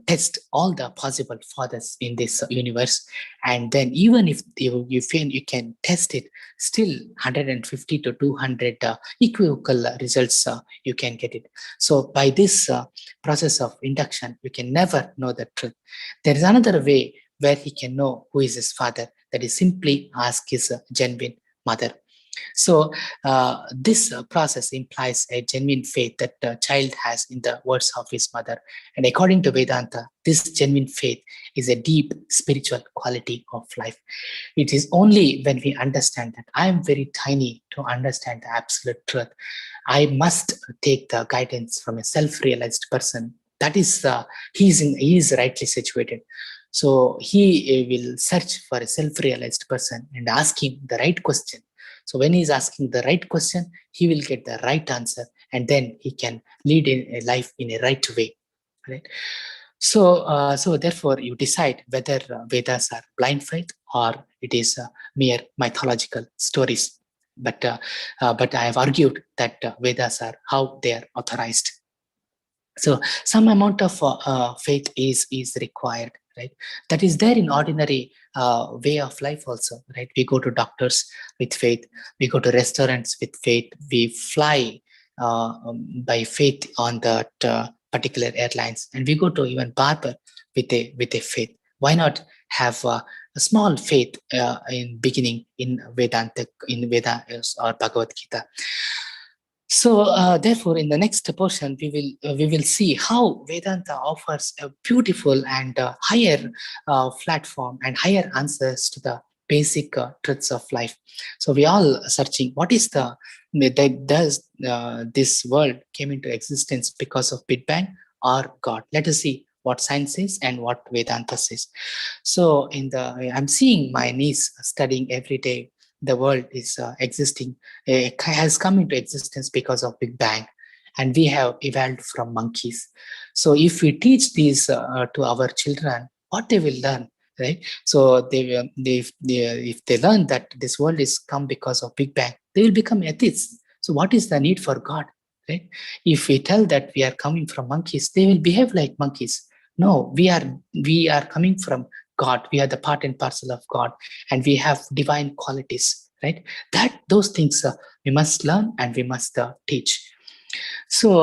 test all the possible fathers in this universe. And then even if you feel you can test it, still 150 to 200 equivocal results you can get it. So by this process of induction, you can never know the truth. There is another way where he can know who is his father, that is simply ask his genuine mother. So this process implies a genuine faith that the child has in the words of his mother. And according to Vedanta, this genuine faith is a deep spiritual quality of life. It is only when we understand that I am very tiny to understand the absolute truth, I must take the guidance from a self-realized person. That is, he is rightly situated. So he will search for a self-realized person and ask him the right question. So when he's asking the right question, he will get the right answer, and then he can lead a life in a right way, right? So, so therefore, you decide whether Vedas are blind faith or it is mere mythological stories. But I have argued that Vedas are how they are authorized. So some amount of faith is required, right? That is there in ordinary way of life also, right? We go to doctors with faith, we go to restaurants with faith, we fly by faith on that particular airlines, and we go to even barber with a faith. Why not have a small faith in beginning in Vedanta, in Vedas or Bhagavad Gita? So therefore, in the next portion, we will see how Vedanta offers a beautiful and higher platform and higher answers to the basic truths of life. So we all searching what is that does this world came into existence because of Big Bang or God. Let us see what science says and what Vedanta says. So I'm seeing my niece studying every day. The world is existing, has come into existence because of Big Bang, and we have evolved from monkeys. So if we teach these to our children, what they will learn, right? So if they learn that this world is come because of Big Bang, they will become atheists. So what is the need for God, right? If we tell that we are coming from monkeys, they will behave like monkeys. No, we are coming from God. We are the part and parcel of God, and we have divine qualities, right? Those things we must learn and we must teach. So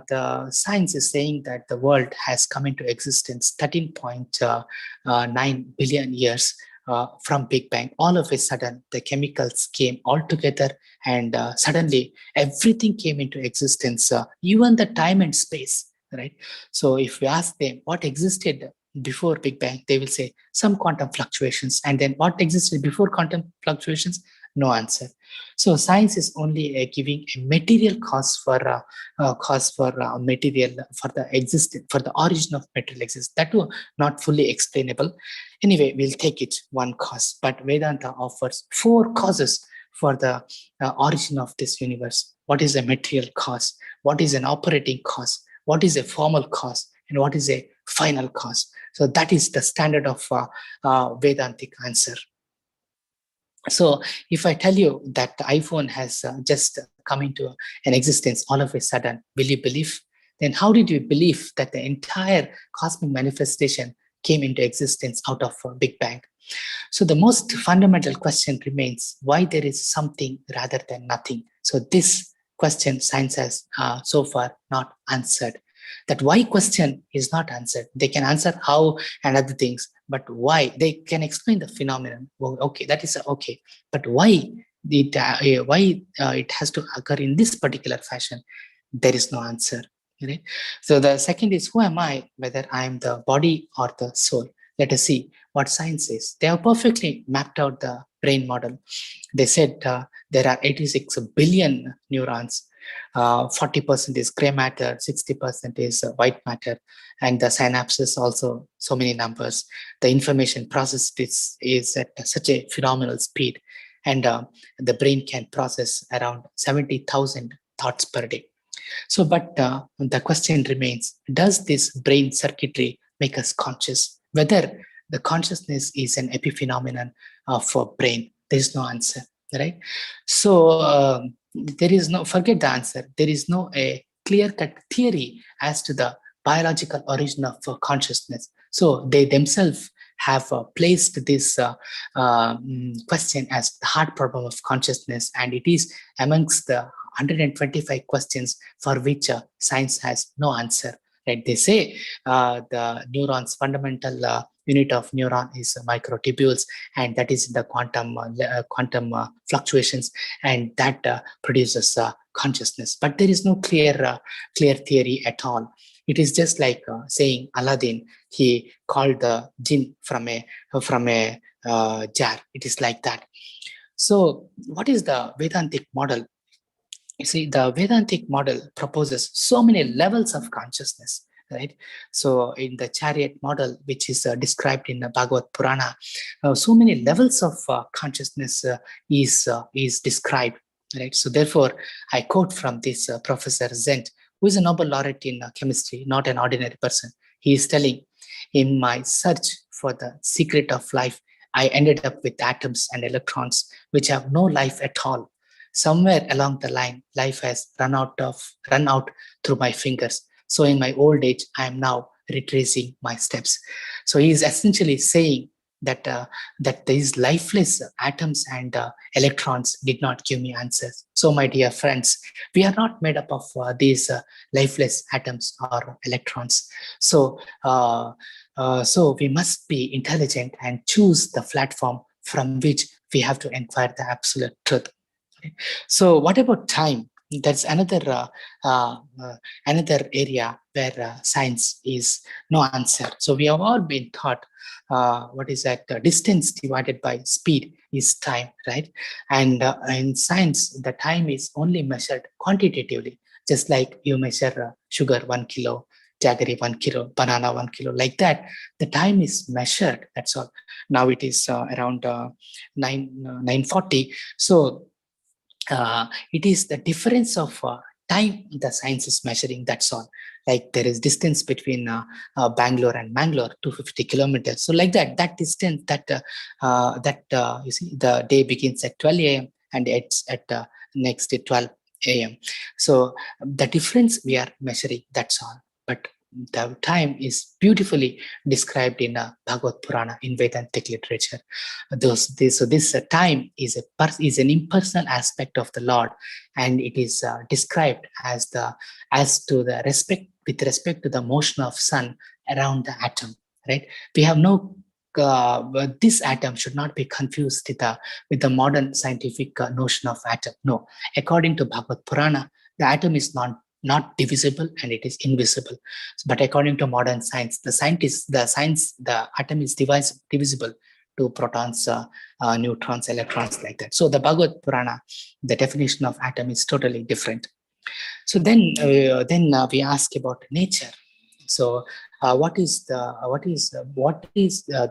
the science is saying that the world has come into existence 13.9 billion years from Big Bang. All of a sudden, the chemicals came all together, and suddenly everything came into existence, even the time and space, right? So if we ask them what existed before Big Bang, they will say some quantum fluctuations. And then what existed before quantum fluctuations? No answer. So science is only giving a material cause for material for the existence, for the origin of material existence. That too not fully explainable. Anyway, we'll take it one cause, but Vedanta offers 4 causes for the origin of this universe. What is a material cause? What is an operating cause? What is a formal cause? And what is a final cause? So that is the standard of Vedantic answer. So if I tell you that the iPhone has just come into an existence all of a sudden, will you believe? Then how did you believe that the entire cosmic manifestation came into existence out of Big Bang? So the most fundamental question remains why there is something rather than nothing. So this question science has so far not answered. That why question is not answered. They can answer how and other things, but why? They can explain the phenomenon. Well, okay, that is okay. But why it has to occur in this particular fashion? There is no answer. Right? So the second is, who am I, whether I am the body or the soul? Let us see what science says. They have perfectly mapped out the brain model. They said there are 86 billion neurons. 40% is gray matter, 60% is white matter, and the synapses also so many numbers. The information processed is at such a phenomenal speed, and the brain can process around 70,000 thoughts per day. So, but the question remains, does this brain circuitry make us conscious? Whether the consciousness is an epiphenomenon for brain, there is no answer, right? So, there is no, forget the answer. There is no a clear-cut theory as to the biological origin of consciousness. So they themselves have placed this question as the hard problem of consciousness, and it is amongst the 125 questions for which science has no answer. Right? They say the neurons fundamental unit of neuron is microtubules, and that is the quantum fluctuations, and that produces consciousness. But there is no clear theory at all. It is just like saying Aladdin, he called the jinn from a jar. It is like that. So what is the Vedantic model? You see, the Vedantic model proposes so many levels of consciousness, right? So in the chariot model, which is described in the Bhagavad Purana, so many levels of consciousness is described, right? So therefore, I quote from this Professor Zent, who is a Nobel laureate in chemistry, not an ordinary person. He is telling, in my search for the secret of life, I ended up with atoms and electrons, which have no life at all. Somewhere along the line, life has run out through my fingers. So in my old age, I am now retracing my steps. So he is essentially saying that that these lifeless atoms and electrons did not give me answers. So my dear friends, we are not made up of these lifeless atoms or electrons. So so we must be intelligent and choose the platform from which we have to inquire the absolute truth. So what about time? That's another area where science is no answer. So we have all been taught what is that distance divided by speed is time, right? And in science, the time is only measured quantitatively, just like you measure sugar 1 kilo, jaggery 1 kilo, banana 1 kilo, like that. The time is measured. That's all. Now it is around 9:40. So it is the difference of time the science is measuring, that's all. Like there is distance between Bangalore and Mangalore, 250 kilometers. So like that distance, you see, the day begins at 12 a.m. and it's at next at 12 a.m. So the difference we are measuring, that's all. But the time is beautifully described in Bhagavad Purana, in Vedantic literature. So this time is an impersonal aspect of the Lord, and it is described as with respect to the motion of sun around the atom. Right? We have no. This atom should not be confused with the modern scientific notion of atom. No, according to Bhagavad Purana, the atom is not divisible and it is invisible. But according to modern science, the atom is divisible to protons, neutrons, electrons, like that. So the Bhagavad Purana, the definition of atom is totally different. So then we ask about nature. So what is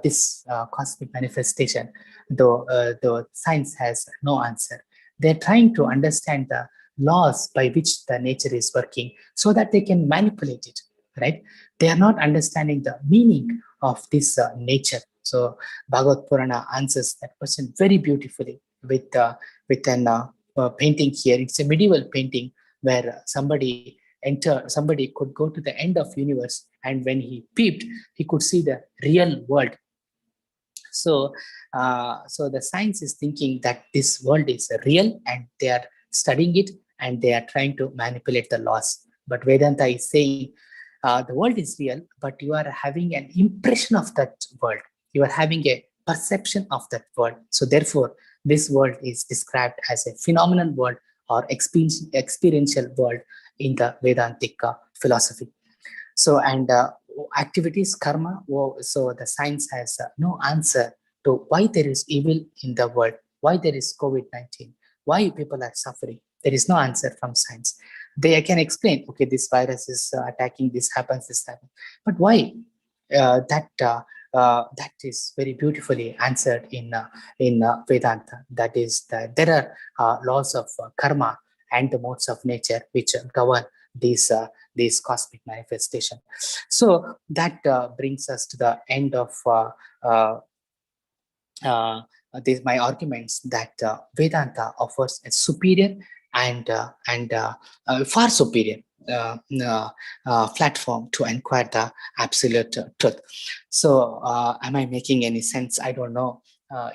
this cosmic manifestation? Though science has no answer, they're trying to understand the laws by which the nature is working so that they can manipulate it. Right? They are not understanding the meaning of this nature. So Bhagavad Purana answers that question very beautifully with an painting here. It's a medieval painting where somebody could go to the end of universe, and when he peeped, he could see the real world. So the science is thinking that this world is real, and they are studying it, and they are trying to manipulate the laws. But Vedanta is saying the world is real, but you are having an impression of that world. You are having a perception of that world. So therefore, this world is described as a phenomenal world or experiential world in the Vedantic philosophy. So, and activities, karma, so the science has no answer to why there is evil in the world, why there is COVID-19, why people are suffering. There is no answer from science. They can explain, okay, this virus is attacking, this happens, but why? That is very beautifully answered in Vedanta. That is that there are laws of karma and the modes of nature which govern these cosmic manifestation. So that brings us to the end of my arguments that Vedanta offers a superior and far superior platform to inquire the absolute truth. So am I making any sense? I don't know.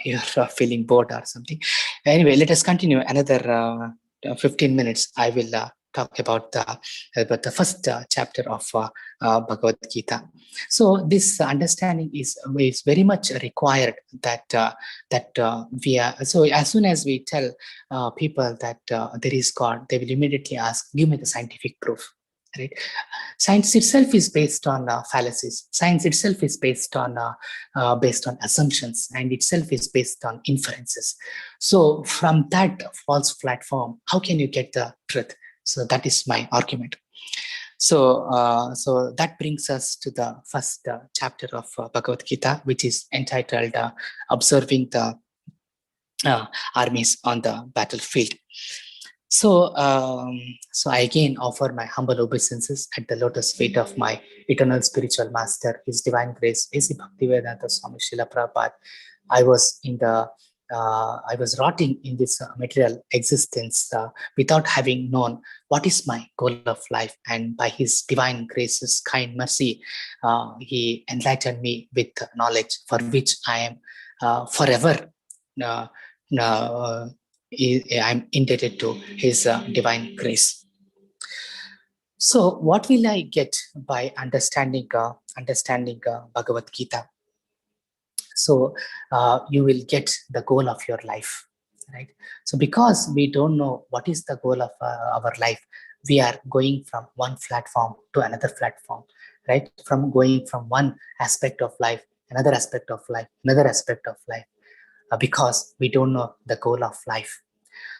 You're feeling bored or something. Anyway, let us continue another 15 minutes. I will talk about the first chapter of Bhagavad Gita. So this understanding is very much required that we are. So as soon as we tell people that there is God, they will immediately ask, give me the scientific proof. Right? Science itself is based on fallacies. Science itself is based on assumptions, and itself is based on inferences. So from that false platform, how can you get the truth? So that is my argument. So that brings us to the first chapter of Bhagavad Gita, which is entitled "Observing the Armies on the Battlefield." So I again offer my humble obeisances at the lotus feet of my eternal spiritual master, His Divine Grace, A.C. Bhaktivedanta Swami Srila Prabhupada. I was rotting in this material existence without having known what is my goal of life. And by His divine grace's kind mercy, He enlightened me with knowledge for which I am forever I'm indebted to His divine grace. So what will I get by understanding Bhagavad Gita? So you will get the goal of your life. right? So because we don't know what is the goal of our life, we are going from one platform to another platform, right? From going from one aspect of life, another aspect of life, another aspect of life, because we don't know the goal of life.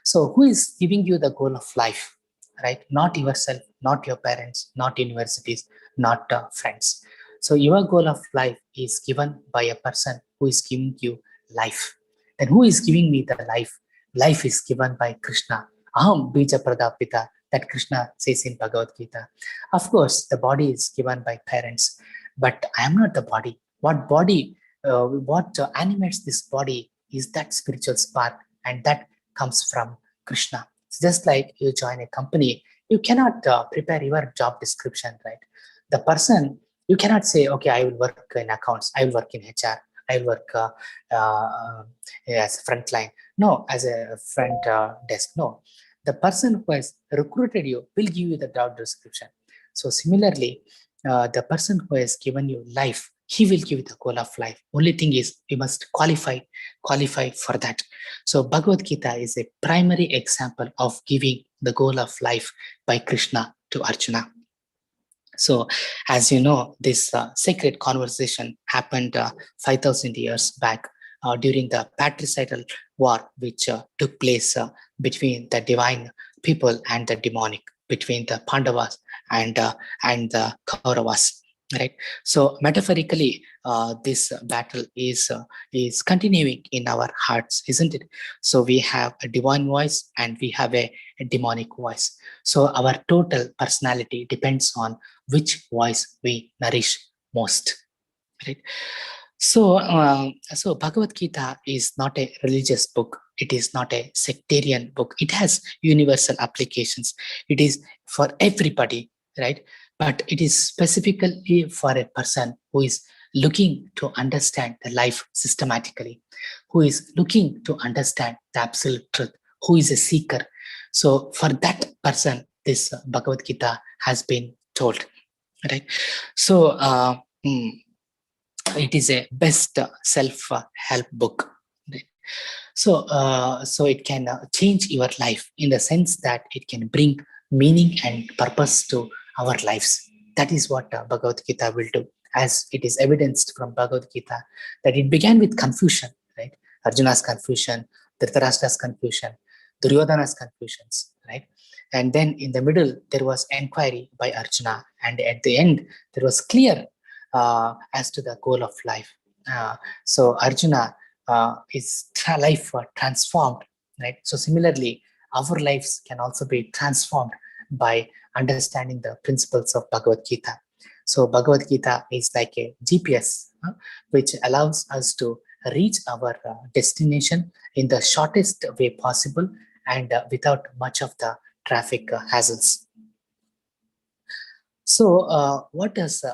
So who is giving you the goal of life, right? Not yourself, not your parents, not universities, not friends. So your goal of life is given by a person who is giving you life. Then who is giving me the life? Life is given by Krishna. Aham bija pradapita, that Krishna says in Bhagavad Gita. Of course, the body is given by parents, but I am not the body. What animates this body is that spiritual spark, and that comes from Krishna. It's just like you join a company, you cannot prepare your job description, right? The person, you cannot say, okay, I will work in accounts, I will work in HR, I will work as a frontline. No, as a front desk. No, the person who has recruited you will give you the job description. So similarly, the person who has given you life, he will give you the goal of life. Only thing is, we must qualify for that. So Bhagavad Gita is a primary example of giving the goal of life by Krishna to Arjuna. So as you know, this sacred conversation happened 5,000 years back during the patricidal war, which took place between the divine people and the demonic, between the Pandavas and the Kauravas. Right. So metaphorically, this battle is continuing in our hearts, isn't it? So we have a divine voice and we have a demonic voice. So our total personality depends on which voice we nourish most. Right. So, so Bhagavad Gita is not a religious book. It is not a sectarian book. It has universal applications. It is for everybody, right? But it is specifically for a person who is looking to understand the life systematically, who is looking to understand the absolute truth, who is a seeker. So for that person, this Bhagavad Gita has been told, right? So it is a best self-help book. Right? So it can change your life in the sense that it can bring meaning and purpose to our lives. That is what Bhagavad Gita will do, as it is evidenced from Bhagavad Gita that it began with confusion, right? Arjuna's confusion, Dhritarashtra's confusion, Duryodhana's confusions, right? And then in the middle, there was inquiry by Arjuna, and at the end, there was clear as to the goal of life. So Arjuna is life transformed, right? So similarly, our lives can also be transformed by understanding the principles of Bhagavad Gita. So Bhagavad Gita is like a GPS, which allows us to reach our destination in the shortest way possible and without much of the traffic hassles. So what does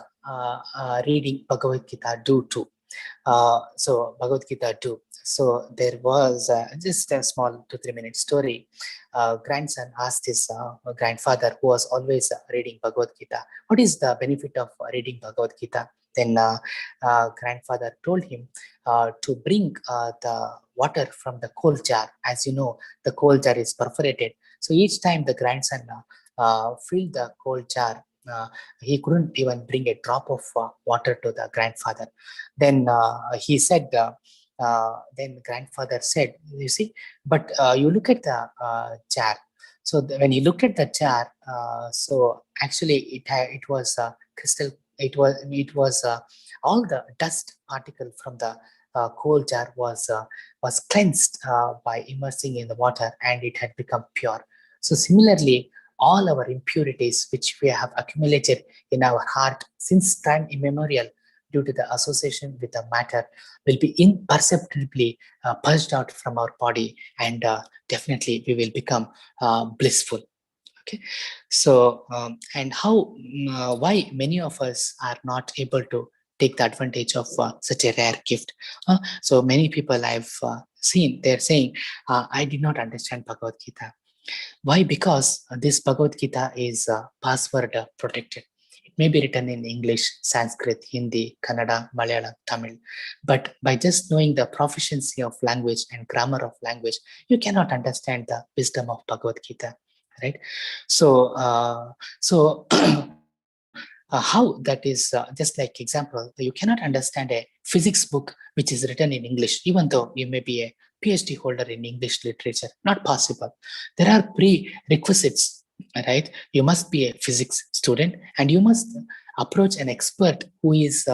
reading Bhagavad Gita do to? So Bhagavad Gita do. So there was just a small 2-3 minute story. Grandson asked his grandfather, who was always reading Bhagavad Gita, what is the benefit of reading Bhagavad Gita? Then grandfather told him to bring the water from the coal jar. As you know, the coal jar is perforated. So each time the grandson filled the coal jar, he couldn't even bring a drop of water to the grandfather. Then he said, then grandfather said, you see, but you look at the jar. So when you looked at the jar, so actually it was crystal. It was all the dust particle from the coal jar was cleansed by immersing in the water, and it had become pure. So similarly, all our impurities which we have accumulated in our heart since time immemorial due to the association with the matter will be imperceptibly purged out from our body, and definitely we will become blissful. Okay, so and why many of us are not able to take the advantage of such a rare gift? So many people I've seen, they're saying, I did not understand Bhagavad Gita. Why? Because this Bhagavad Gita is password protected. may be written in English, Sanskrit, Hindi, Kannada, Malayalam, Tamil. But by just knowing the proficiency of language and grammar of language, you cannot understand the wisdom of Bhagavad Gita, right? So how that is just like example, you cannot understand a physics book which is written in English, even though you may be a PhD holder in English literature. Not possible. There are prerequisites, right? You must be a physics student, and you must approach an expert who is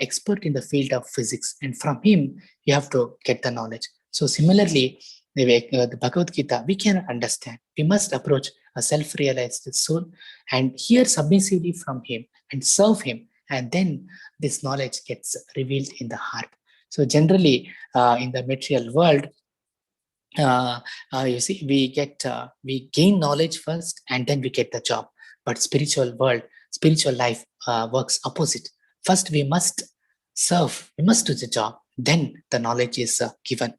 expert in the field of physics, and from him you have to get the knowledge. So similarly, the Bhagavad Gita we cannot understand. We must approach a self-realized soul and hear submissively from him and serve him, and then this knowledge gets revealed in the heart. So generally, in the material world, you see, we gain knowledge first, and then we get the job. But spiritual world, spiritual life works opposite. First, we must serve, we must do the job, then the knowledge is given.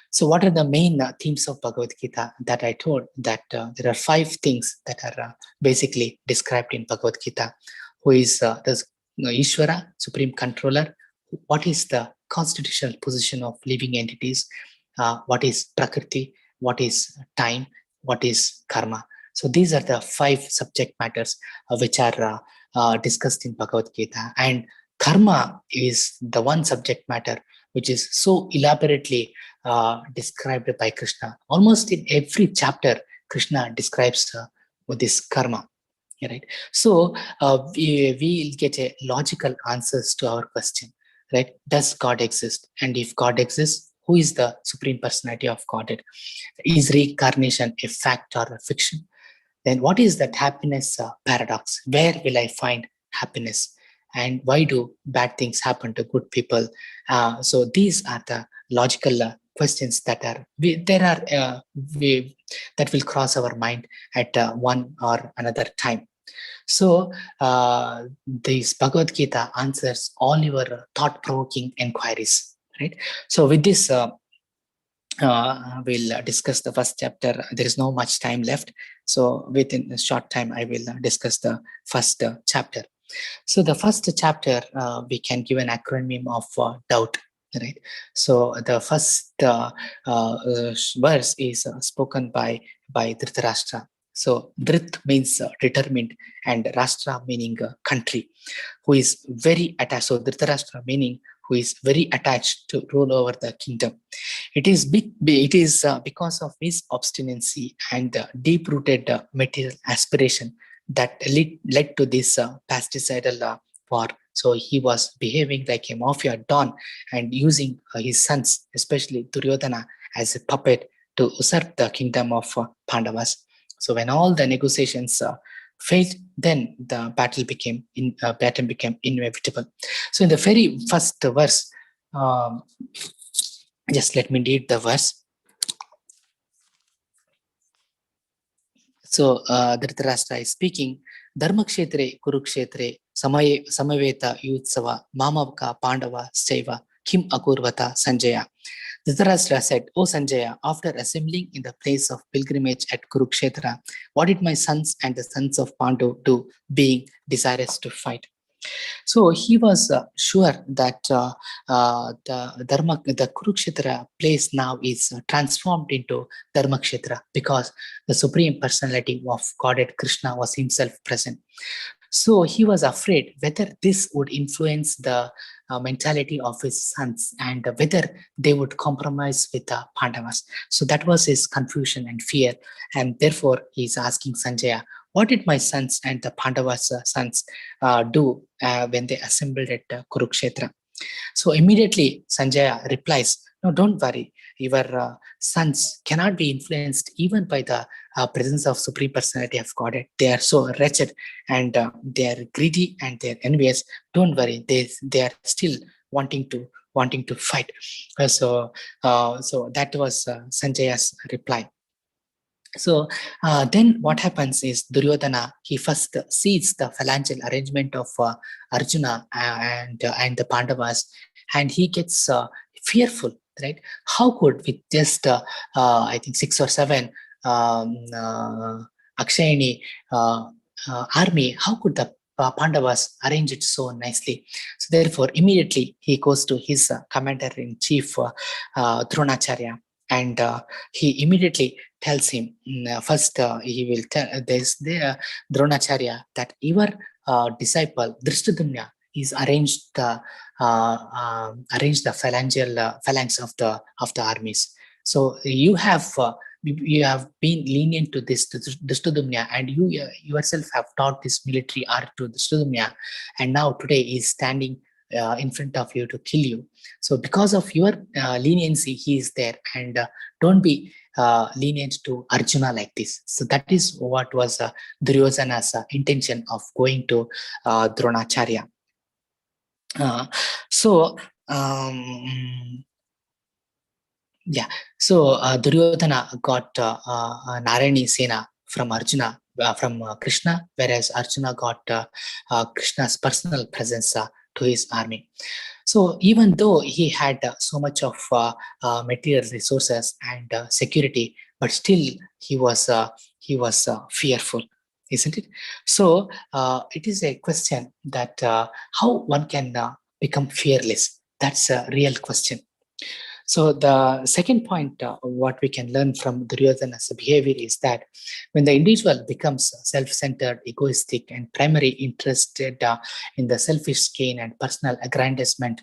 So what are the main themes of Bhagavad Gita that I told? That there are 5 things that are basically described in Bhagavad Gita. Who is the Ishvara, Supreme Controller? What is the constitutional position of living entities? What is Prakriti? What is time? What is karma? So these are the 5 subject matters which are discussed in Bhagavad Gita. And karma is the one subject matter which is so elaborately described by Krishna. Almost in every chapter, Krishna describes this karma. Right. So we will get a logical answers to our question. Right? Does God exist? And if God exists, who is the Supreme Personality of Godhead? Is reincarnation a fact or a fiction? Then what is that happiness paradox? Where will I find happiness? And why do bad things happen to good people? So these are the logical questions that are that will cross our mind at one or another time. So this Bhagavad Gita answers all your thought-provoking inquiries, right? So with this, we'll discuss the first chapter. There is no much time left. So within a short time, I will discuss the first chapter. So the first chapter, we can give an acronym of doubt, right? So the first verse is spoken by Dhritarashtra. So Dhrit means determined, and Rashtra meaning country, who is very attached. So Dhritarashtra meaning who is very attached to rule over the kingdom. It is because of his obstinacy and deep-rooted material aspiration that led to this pasticidal war. So he was behaving like a mafia don and using his sons, especially Duryodhana, as a puppet to usurp the kingdom of Pandavas. So when all the negotiations failed, then the battle became inevitable. So in the very first verse, just let me read the verse. So Dhritarashtra is speaking. Dharmakshetre Kurukshetre Samaveta Yutsava Mamavaka Pandava Saiva Kim Akurvata Sanjaya. Dhritarashtra said, "O Sanjaya, after assembling in the place of pilgrimage at Kurukshetra, what did my sons and the sons of Pandu do, being desirous to fight?" So he was sure that the Kurukshetra place now is transformed into Dharmakshetra because the Supreme Personality of Godhead Krishna was himself present. So he was afraid whether this would influence the mentality of his sons and whether they would compromise with the Pandavas. So that was his confusion and fear. And therefore, he is asking Sanjaya, what did my sons and the Pandavas' sons do when they assembled at Kurukshetra? So immediately Sanjaya replies, "No, don't worry. Your sons cannot be influenced even by the presence of Supreme Personality of Godhead. They are so wretched and they are greedy and they are envious. Don't worry. They are still wanting to fight." So that was Sanjaya's reply. So then what happens is Duryodhana, he first sees the phalangeal arrangement of Arjuna and the Pandavas, and he gets fearful, right? How could with just I think 6 or 7 Akshayani army, how could the Pandavas arrange it so nicely? So therefore, immediately he goes to his commander-in-chief, Dronacharya, and he immediately tells him, first he will tell Dronacharya that your disciple Drishtadyumna is arranged the phalanx of the armies. So you have been lenient to this Drishtadyumna, and you yourself have taught this military art to Drishtadyumna, and now today he is standing in front of you to kill you. So because of your leniency, he is there, and don't be lenient to Arjuna like this. So that is what was Duryodhana's intention of going to Dronacharya. So Duryodhana got Narayani Sena from Arjuna, from Krishna, whereas Arjuna got Krishna's personal presence to his army. So even though he had so much of material resources and security, but still he was fearful, isn't it? So it is a question that how one can become fearless. That's a real question. So the second point, what we can learn from Duryodhana's behavior is that when the individual becomes self-centered, egoistic, and primarily interested in the selfish gain and personal aggrandizement,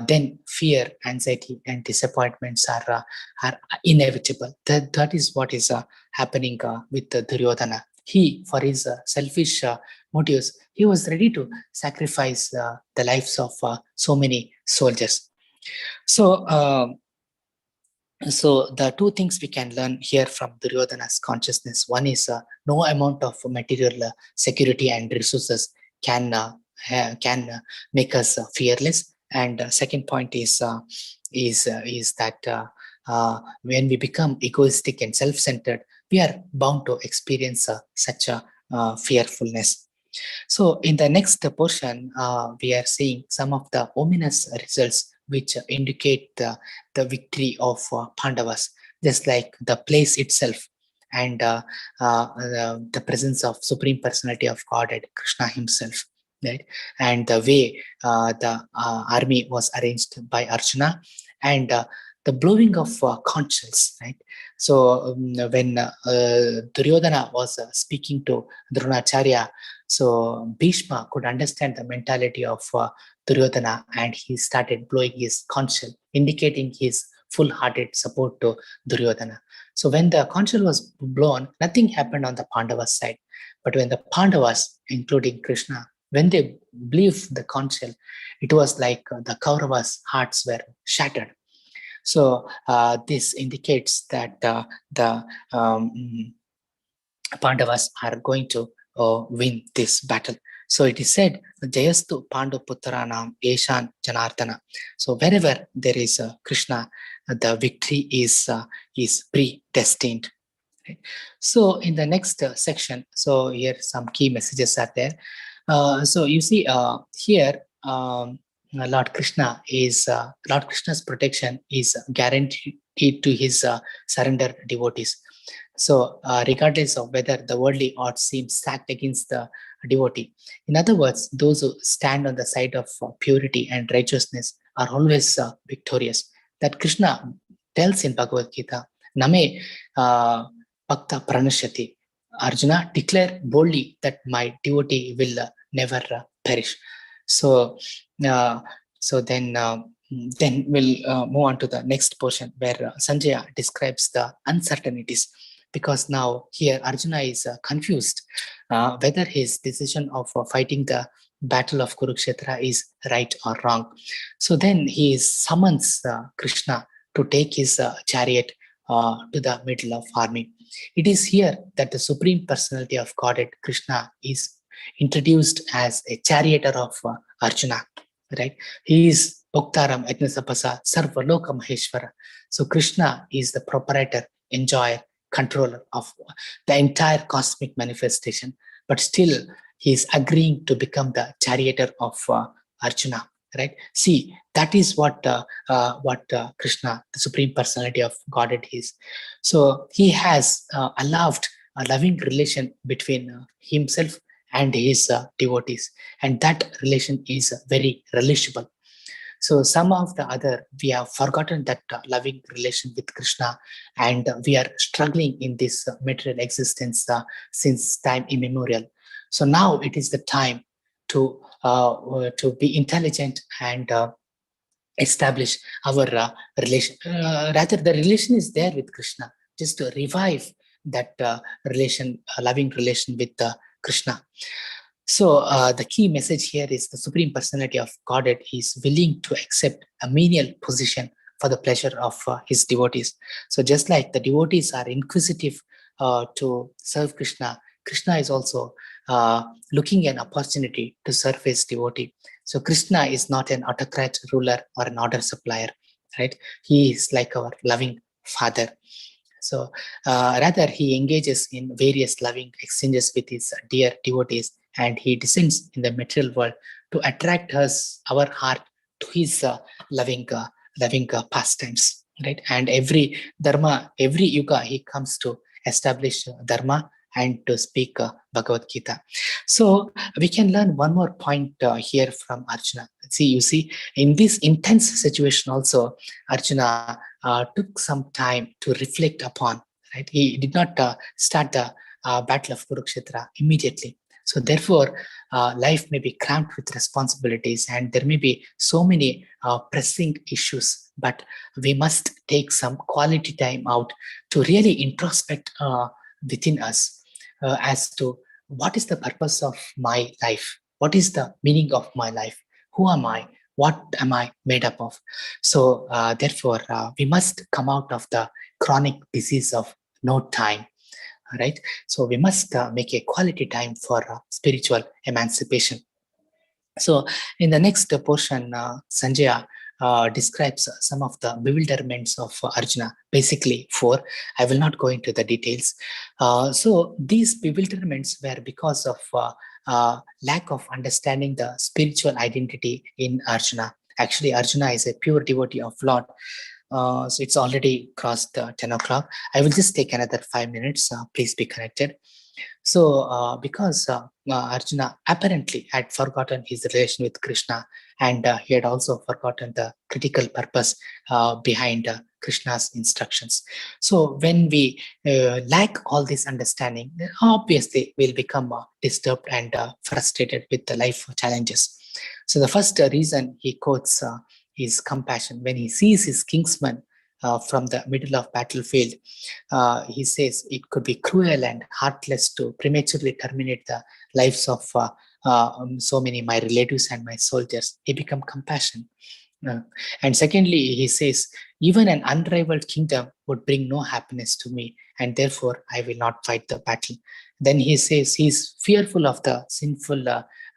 then fear, anxiety, and disappointments are inevitable. That is what is happening with Duryodhana. He, for his selfish motives, he was ready to sacrifice the lives of so many soldiers. So the two things we can learn here from Duryodhana's consciousness. One is no amount of material security and resources can make us fearless. And second point is that when we become egoistic and self-centered, we are bound to experience such a fearfulness. So in the next portion, we are seeing some of the ominous results which indicate the victory of Pandavas, just like the place itself and the presence of Supreme Personality of Godhead, Krishna himself, right? And the way the army was arranged by Arjuna, and the blowing of conch shells, right? So when Duryodhana was speaking to Dronacharya, so Bhishma could understand the mentality of Duryodhana, and he started blowing his conch shell, indicating his full-hearted support to Duryodhana. So when the conch shell was blown, nothing happened on the Pandavas side. But when the Pandavas, including Krishna, when they blew the conch shell, it was like the Kauravas' hearts were shattered. So this indicates that the Pandavas are going to win this battle. So it is said, Jayastu Pandu Putranam Eshan Janardana. So wherever there is Krishna, the victory is predestined. Right? So in the next section, so here some key messages are there. So you see here, Lord Krishna is Lord Krishna's protection is guaranteed to his surrender devotees. So regardless of whether the worldly odds seem stacked against the devotee. In other words, those who stand on the side of purity and righteousness are always victorious. That Krishna tells in Bhagavad Gita, Name Bhakta Pranashyati. Arjuna, declare boldly that my devotee will never perish. So then we'll move on to the next portion where Sanjaya describes the uncertainties, because now here Arjuna is confused whether his decision of fighting the battle of Kurukshetra is right or wrong. So then he summons Krishna to take his chariot to the middle of army. It is here that the Supreme Personality of Godhead, Krishna, is introduced as a charioteer of Arjuna, right? He is Bhoktaram Ajnasapasa Sarva Loka Maheshwara. So Krishna is the proprietor, enjoyer, controller of the entire cosmic manifestation, but still he is agreeing to become the charioteer of Arjuna, right? See, that is what Krishna, the Supreme Personality of Godhead, is. So he has allowed a loving relation between himself and his devotees, and that relation is very relishable. So some of the other, we have forgotten that loving relation with Krishna, and we are struggling in this material existence since time immemorial. So now it is the time to be intelligent and establish our relation. Rather, the relation is there with Krishna, just to revive that relation, loving relation with Krishna. So the key message here is the Supreme Personality of Godhead is willing to accept a menial position for the pleasure of his devotees. So just like the devotees are inquisitive to serve Krishna, Krishna is also looking an opportunity to serve his devotee. So Krishna is not an autocrat ruler or an order supplier, right? He is like our loving father. So rather, he engages in various loving exchanges with his dear devotees, and he descends in the material world to attract our heart to his loving pastimes, right? And every dharma, every yuga, he comes to establish dharma and to speak Bhagavad Gita. So we can learn one more point here from Arjuna. See, you see, in this intense situation also, Arjuna took some time to reflect upon, right? He did not start the battle of Kurukshetra immediately. So therefore, life may be cramped with responsibilities and there may be so many pressing issues, but we must take some quality time out to really introspect within us as to what is the purpose of my life? What is the meaning of my life? Who am I? What am I made up of? So therefore, we must come out of the chronic disease of no time, right? So we must make a quality time for spiritual emancipation. So in the next portion, Sanjaya describes some of the bewilderments of Arjuna, basically 4. I will not go into the details. So these bewilderments were because of lack of understanding the spiritual identity in Arjuna. Actually, Arjuna is a pure devotee of Lord. So it's already crossed 10 o'clock. I will just take another 5 minutes. Please be connected. So because Arjuna apparently had forgotten his relation with Krishna, and he had also forgotten the critical purpose behind Krishna's instructions. So when we lack all this understanding, then obviously we'll become disturbed and frustrated with the life challenges. So the first reason he quotes is compassion. When he sees his kinsman from the middle of battlefield, he says it could be cruel and heartless to prematurely terminate the lives of so many my relatives and my soldiers. He become compassion. And secondly, he says, even an unrivaled kingdom would bring no happiness to me, and therefore I will not fight the battle. Then he says he's fearful of the sinful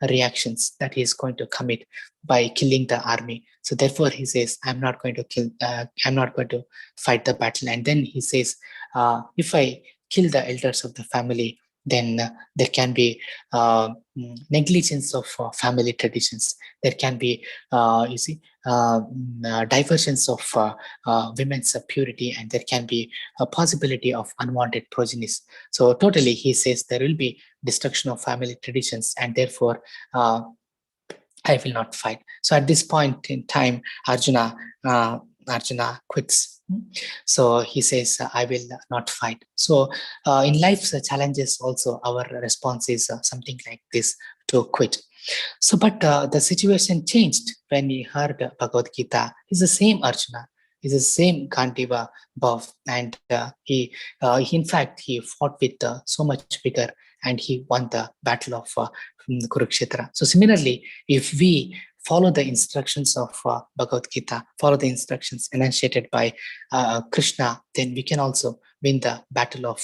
reactions that he is going to commit by killing the army. So therefore he says, I'm not going to fight the battle. And then he says, if I kill the elders of the family, then there can be negligence of family traditions. There can be, diversions of women's purity, and there can be a possibility of unwanted progenies. So totally, he says there will be destruction of family traditions, and therefore I will not fight. So at this point in time, Arjuna quits. So he says, I will not fight. So in life's challenges also, our response is something like this, to quit. So, but the situation changed when he heard Bhagavad Gita. He's the same Arjuna. He's the same Gandiva Bhav. And he in fact, he fought with so much vigor, and he won the battle of Kurukshetra. So similarly, if we follow the instructions of Bhagavad Gita, follow the instructions enunciated by Krishna, then we can also win the battle of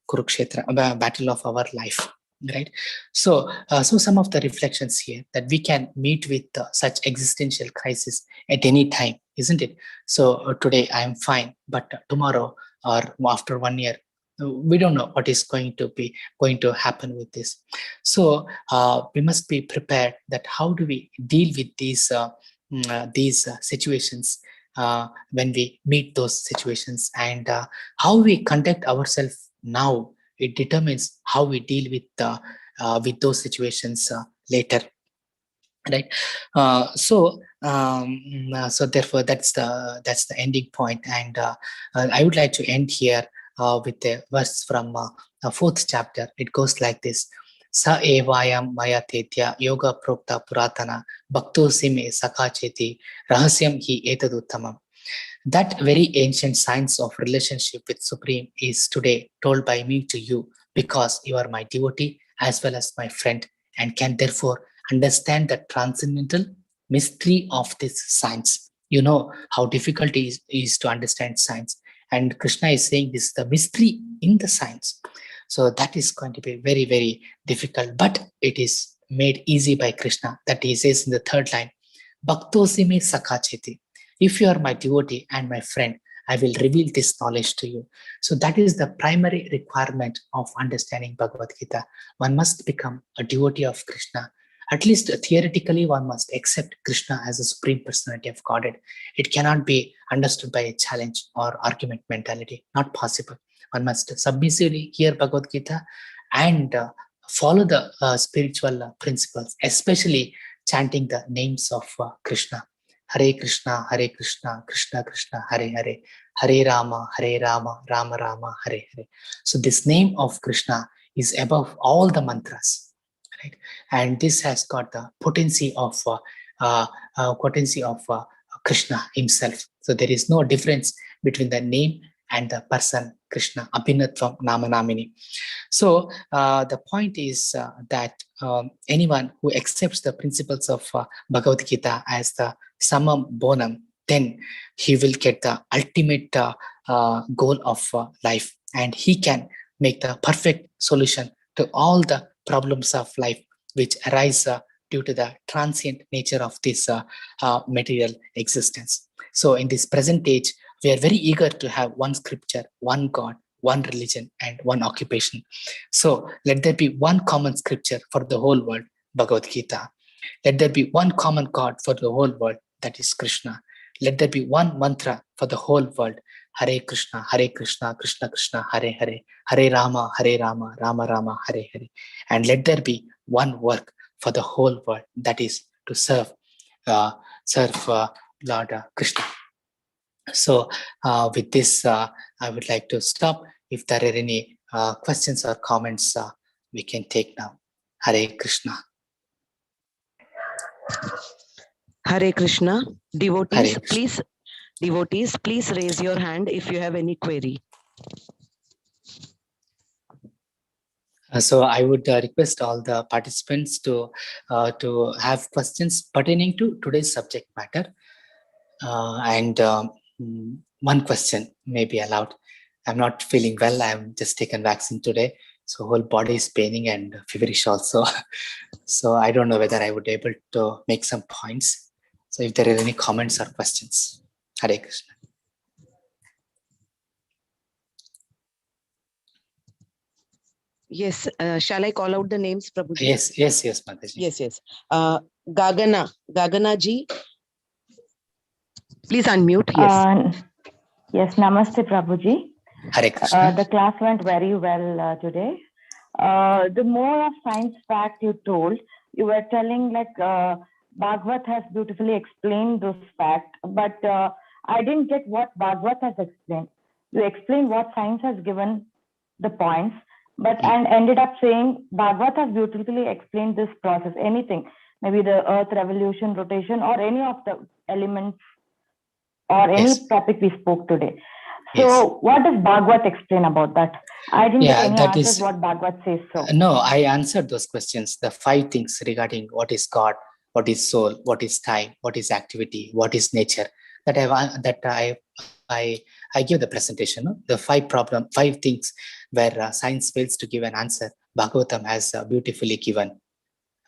Kurukshetra, battle of our life, right? So, so some of the reflections here that we can meet with such existential crisis at any time, isn't it? So today I am fine, but tomorrow or after 1 year, we don't know what is going to happen with this. So we must be prepared that how do we deal with these situations when we meet those situations, and how we conduct ourselves now it determines how we deal with those situations later. Right. So therefore, that's the ending point, and I would like to end here with a verse from fourth chapter. It goes like this: Sa evayam maya tetya yoga prokta puratana bhaktosime sakacheti rahasyam hi etaduttamam. That very ancient science of relationship with Supreme is today told by me to you, because you are my devotee as well as my friend, and can therefore understand the transcendental mystery of this science. You know how difficult it is to understand science, and Krishna is saying this is the mystery in the science. So that is going to be very, very difficult, but it is made easy by Krishna, that he says in the third line, Bhaktosime sakacheti. If you are my devotee and my friend, I will reveal this knowledge to you. So that is the primary requirement of understanding Bhagavad Gita. One must become a devotee of Krishna. At least theoretically, one must accept Krishna as a supreme personality of Godhead. It cannot be understood by a challenge or argument mentality. Not possible. One must submissively hear Bhagavad Gita and follow the spiritual principles, especially chanting the names of Krishna. Hare Krishna, Krishna Krishna, Hare Hare, Hare Rama, Rama Rama, Hare Hare. So this name of Krishna is above all the mantras, right? And this has got the potency of Krishna himself. So there is no difference between the name and the person Krishna, Abhinatvam Namanamini. So the point is that anyone who accepts the principles of Bhagavad Gita as the summum bonum, then he will get the ultimate goal of life, and he can make the perfect solution to all the problems of life which arise due to the transient nature of this material existence. So in this present age, we are very eager to have one scripture, one God, one religion, and one occupation. So let there be one common scripture for the whole world, Bhagavad Gita. Let there be one common God for the whole world, that is Krishna. Let there be one mantra for the whole world, Hare Krishna, Krishna Krishna, Hare Hare, Hare Rama, Rama Rama, Hare Hare. And let there be one work for the whole world, that is to serve Lord Krishna. So with this, I would like to stop. If there are any questions or comments, we can take now. Hare Krishna. Hare Krishna. Devotees, Hare Krishna. please raise your hand if you have any query. So I would request all the participants to have questions pertaining to today's subject matter, and one question may be allowed. I'm not feeling well. I'm just taken vaccine today, so whole body is paining and feverish also. So I don't know whether I would be able to make some points. So if there are any comments or questions, Hare Krishna. Yes, shall I call out the names, Prabhuji? Yes, Mataji. Yes. Gagana ji, please unmute. Yes. Yes, Namaste, Prabhuji. Hare Krishna. The class went very well today. The more of science fact you told, you were telling like Bhagavad has beautifully explained those facts, but I didn't get what Bhagavad has explained. You explained what science has given the points, but and ended up saying Bhagavad has beautifully explained this process, anything, maybe the earth revolution, rotation, or any of the elements or any topic we spoke today. So what does Bhagavad explain about that? I didn't get any answers what Bhagavad says so. No, I answered those questions. The 5 things regarding what is God, what is soul, what is time, what is activity, what is nature, that I give the presentation. No? The 5 things where science fails to give an answer, Bhagavatam has beautifully given.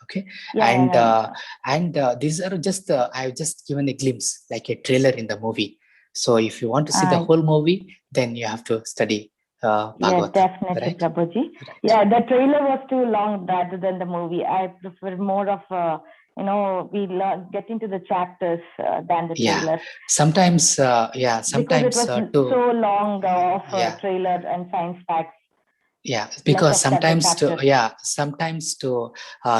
Okay, and these are just I've just given a glimpse, like a trailer in the movie. So if you want to see the whole movie, then you have to study Bhagavatam. Yes, definitely, right? Prabhuji. Right. Yeah, the trailer was too long rather than the movie. I prefer more of we get into the chapters than the trailer. Sometimes, because it was so long of trailer and science facts. Yeah, because of chapter. sometimes to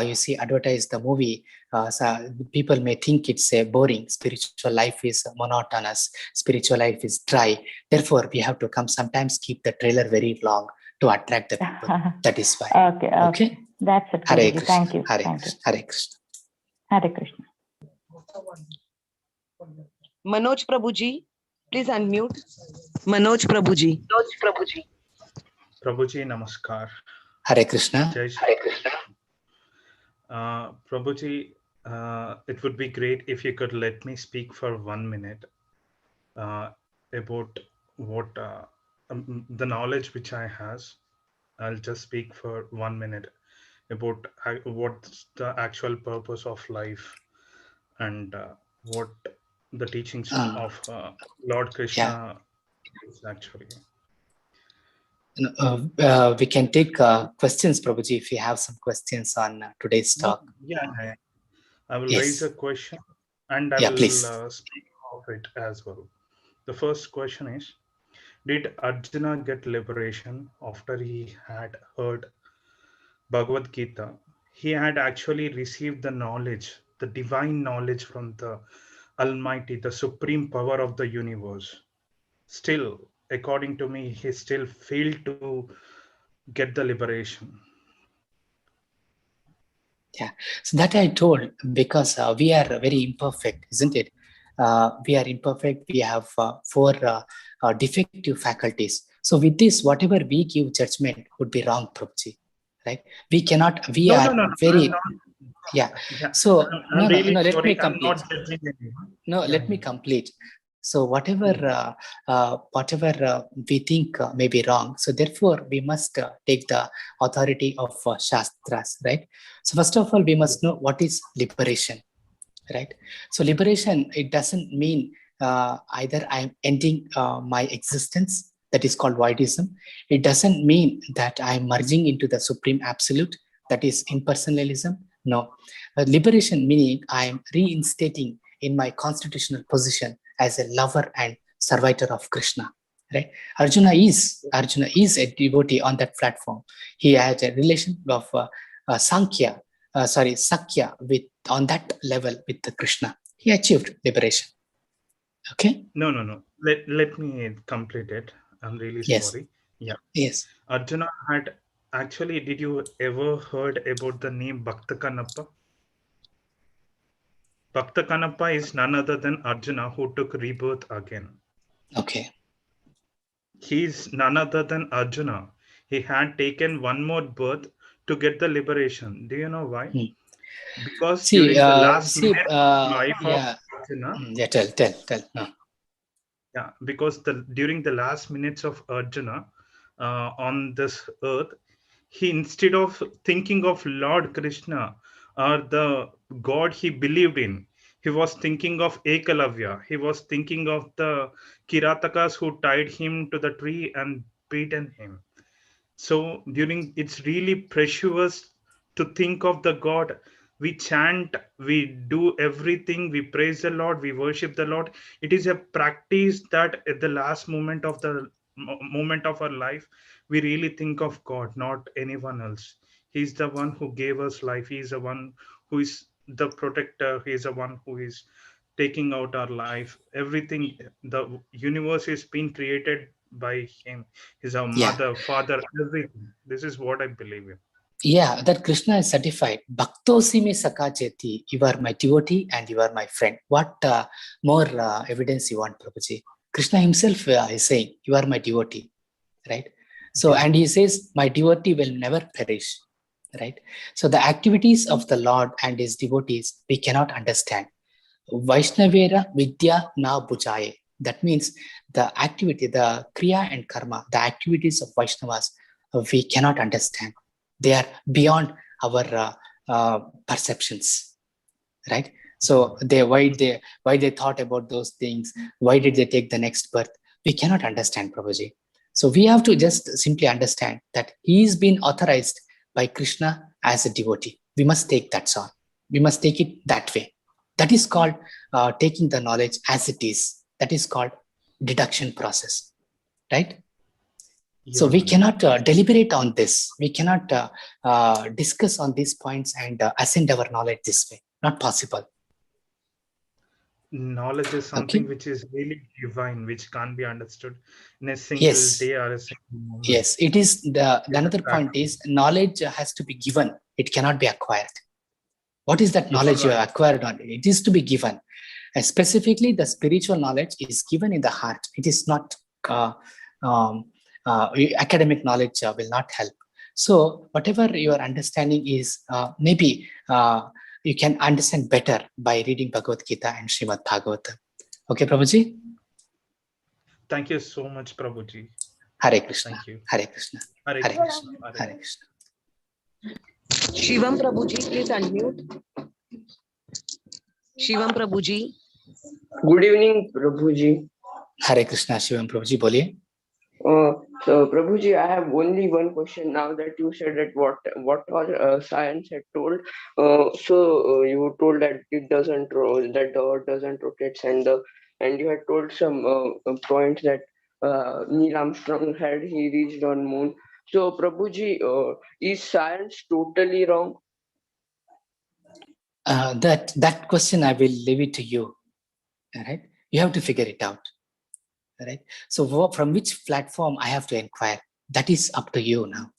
you see advertise the movie, so people may think it's a boring. Spiritual life is monotonous. Spiritual life is dry. Therefore, we have to come sometimes keep the trailer very long to attract the people. That is why. Okay. Okay. That's it. Hare Prabhuji. Krishna. Thank you. Hare Thank Krishna. you. Hare Krishna. Hare Krishna. Manoj Prabhuji, please unmute. Manoj Prabhuji. Prabhuji, namaskar. Hare Krishna. Jai Shri. Prabhuji, it would be great if you could let me speak for 1 minute about what the knowledge which I has. I'll just speak for 1 minute about what's the actual purpose of life and what the teachings of Lord Krishna is actually. We can take questions, Prabhuji, if you have some questions on today's talk. Yeah. I will Yes. raise a question and I will please. speak of it as well. The first question is, did Arjuna get liberation after he had heard Bhagavad Gita? He had actually received the knowledge, the divine knowledge from the Almighty, the supreme power of the universe. Still, according to me, he still failed to get the liberation. Yeah, so that I told because we are very imperfect, isn't it? We are imperfect. We have 4 defective faculties. So with this, whatever we give judgment would be wrong, Prabhuji, right? We cannot. We No, are very. Yeah. So I'm really let sorry. me complete. I'm not judging anyone. Let me complete. So whatever we think may be wrong, so therefore we must take the authority of Shastras, right? So first of all, we must know what is liberation, right? So liberation, it doesn't mean either I'm ending my existence, that is called voidism. It doesn't mean that I'm merging into the supreme absolute, that is impersonalism. No, liberation meaning I'm reinstating in my constitutional position as a lover and servitor of Krishna, right? Arjuna is a devotee on that platform. He has a relation of Sakya with on that level with the Krishna. He achieved liberation. Okay. No. Let me complete it. I'm really sorry. Yeah. Yes. Arjuna had actually. Did you ever heard about the name Bhakta Kanappa? Bhakta Kanappa is none other than Arjuna who took rebirth again. Okay. He's none other than Arjuna. He had taken one more birth to get the liberation. Do you know why? Because during the last minute life of Arjuna. Yeah, tell. No. Yeah, because during the last minutes of Arjuna on this earth, he, instead of thinking of Lord Krishna or the God he believed in, he was thinking of Ekalavya. He was thinking of the Kiratakas who tied him to the tree and beaten him. So it's really precious to think of the God. We chant, we do everything, we praise the Lord, we worship the Lord. It is a practice that at the last moment of our life, we really think of God, not anyone else. He's the one who gave us life. He's the one who is the protector. He's the one who is taking out our life. Everything, the universe is being created by him. He's our mother, father, everything. This is what I believe in. Yeah, that Krishna is certified. Bhaktosi me sakacheti. You are my devotee and you are my friend. What more evidence you want, Prabhuji? Krishna himself is saying, you are my devotee, right? So, and he says, my devotee will never perish, right? So the activities of the Lord and his devotees, we cannot understand. Vaishnavera vidya na bujaye. That means the activity, the kriya and karma, the activities of Vaishnavas, we cannot understand. They are beyond our perceptions, right? So why they thought about those things? Why did they take the next birth? We cannot understand, Prabhuji. So we have to just simply understand that he's been authorized by Krishna as a devotee. We must take that on. We must take it that way. That is called taking the knowledge as it is. That is called deduction process, right? So we cannot deliberate on this. We cannot discuss on these points and ascend our knowledge this way. Not possible. Knowledge is something which is really divine, which can't be understood in a single day or a single moment. Yes, it is the another point is knowledge has to be given. It cannot be acquired. What is that knowledge you have acquired on? It is to be given. And specifically, the spiritual knowledge is given in the heart. It is not academic knowledge will not help. So whatever your understanding is, maybe you can understand better by reading Bhagavad Gita and Srimad Bhagavatam. Okay, Prabhuji? Thank you so much, Prabhuji. Hare Krishna. Thank you. Hare Krishna. Hare Hare Krishna. Krishna. Hare Krishna. Shivam Prabhuji, please unmute. Shivam Prabhuji. Good evening, Prabhuji. Hare Krishna, Shivam Prabhuji, boliye. So Prabhuji, I have only one question now that you said that what all science had told. You told that it doesn't that the earth doesn't rotate, and you had told some points that Neil Armstrong he reached on moon. So Prabhuji, is science totally wrong? That question I will leave it to you. All right, you have to figure it out. Right. So from which platform I have to inquire, that is up to you now.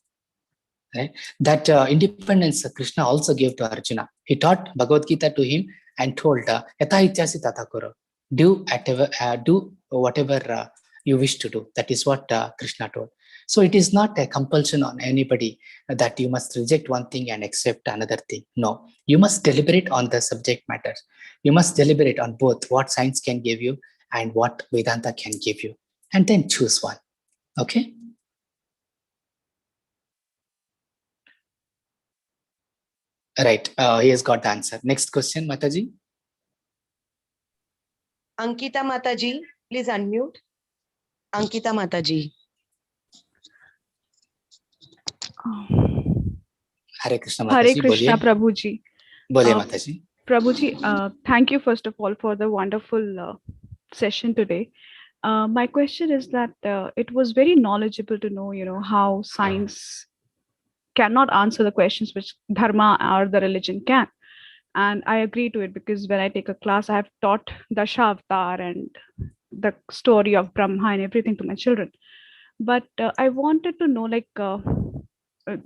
Right. That independence Krishna also gave to Arjuna. He taught Bhagavad Gita to him and told, "Yatha ichasi tatha kuru." Do whatever you wish to do. That is what Krishna told. So it is not a compulsion on anybody that you must reject one thing and accept another thing. No, you must deliberate on the subject matter. You must deliberate on both what science can give you and what Vedanta can give you, and then choose one. Okay? Right, he has got the answer. Next question, Mataji. Ankita Mataji, please unmute. Ankita Mataji. Hare Krishna Mataji. Hare Krishna, Prabhuji. Boliye Mataji. Prabhuji, thank you first of all for the wonderful session today. My question is that it was very knowledgeable to know, how science cannot answer the questions which dharma or the religion can. And I agree to it because when I take a class, I have taught Dashavatar and the story of Brahma and everything to my children. But I wanted to know,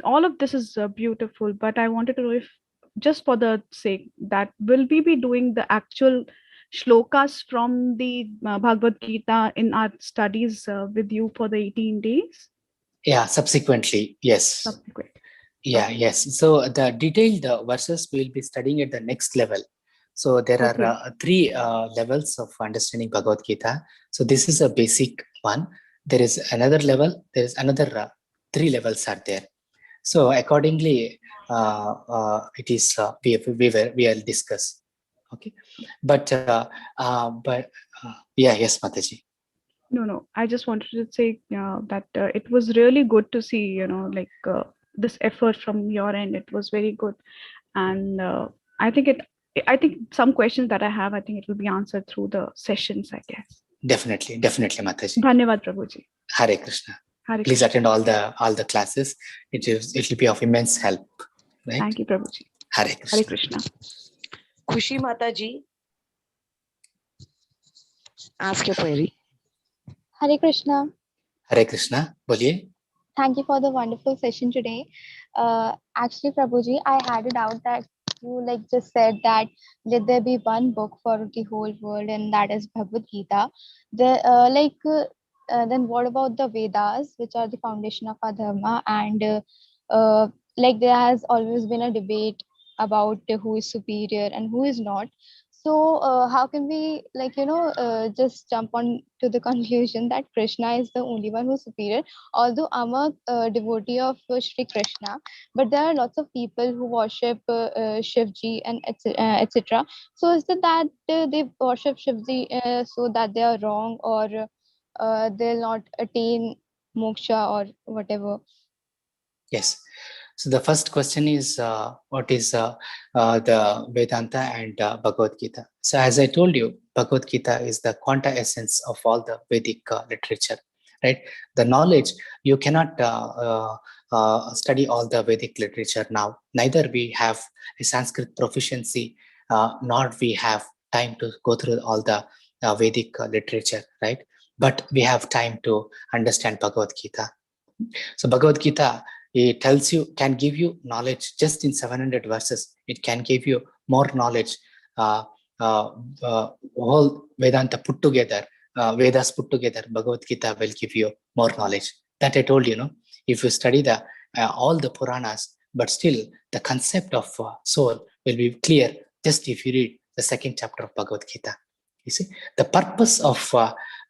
all of this is beautiful, but I wanted to know if, just for the sake that, will we be doing the actual shlokas from the Bhagavad Gita in our studies with you for the 18 days? Yeah, subsequently, yes. Subsequent. Yeah, okay. Yes. So the detailed verses we'll be studying at the next level. So there are three levels of understanding Bhagavad Gita. So this is a basic one. There is another level. There is another three levels are there. So accordingly, it is we will discuss. Okay, but yes, Mataji. No. I just wanted to say that it was really good to see, this effort from your end. It was very good, and I think some questions that I have, I think it will be answered through the sessions, I guess. Definitely, Mataji. Dhanyavad, Prabhuji. Hare Krishna. Hare Please Krishna. attend all the classes. It will be of immense help. Right? Thank you, Prabhuji. Hare Krishna. Hare Krishna. Khushi Mataji, ask your query. Hare Krishna. Hare Krishna. Boliye. Thank you for the wonderful session today. Actually, Prabhuji, I had a doubt that you just said that let there be one book for the whole world, and that is Bhagavad Gita. Then what about the Vedas, which are the foundation of our dharma? And there has always been a debate about who is superior and who is not. So how can we just jump on to the conclusion that Krishna is the only one who's superior? Although I'm a devotee of Shri Krishna, but there are lots of people who worship Shivji and etc. So is it that they worship Shivji so that they are wrong, or they'll not attain moksha or whatever? Yes. So the first question is what is the Vedanta and Bhagavad Gita? So as I told you, Bhagavad Gita is the quanta essence of all the Vedic literature. right? The knowledge, you cannot study all the Vedic literature now. Neither we have a Sanskrit proficiency, nor we have time to go through all the Vedic literature, right? But we have time to understand Bhagavad Gita. So Bhagavad Gita, it tells you, can give you knowledge just in 700 verses. It can give you more knowledge. Whole Vedanta put together, Vedas put together, Bhagavad Gita will give you more knowledge. That I told you, if you study the all the Puranas, but still the concept of soul will be clear just if you read the second chapter of Bhagavad Gita. You see, the purpose of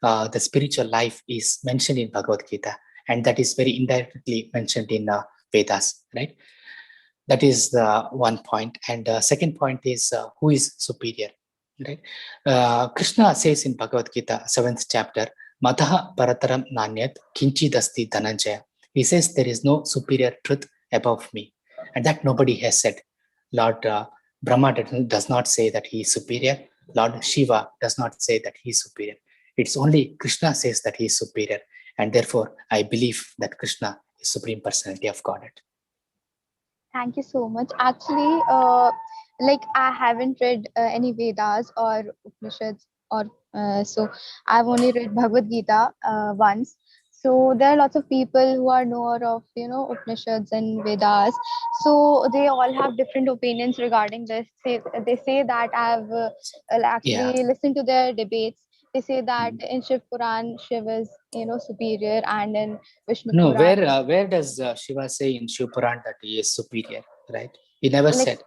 the spiritual life is mentioned in Bhagavad Gita, and that is very indirectly mentioned in Vedas, right? That is the one point. And second point is who is superior, right? Krishna says in Bhagavad Gita, 7th chapter, Mataha parataram nanyat kinchidasti dhananjaya. He says there is no superior truth above me, and that nobody has said. Lord Brahma does not say that he is superior. Lord Shiva does not say that he is superior. It's only Krishna says that he is superior, and therefore I believe that Krishna is Supreme Personality of Godhead. Thank you so much. Actually, like I haven't read any Vedas or Upanishads, or so I've only read Bhagavad Gita once. So there are lots of people who are knower of Upanishads and Vedas. So they all have different opinions regarding this. They say that I've actually listened to their debates. They say that in Shiv Puran, Shiva is superior, and in Vishnu No, Puran, where does Shiva say in Shiv Puran that he is superior, right? He never Like- said.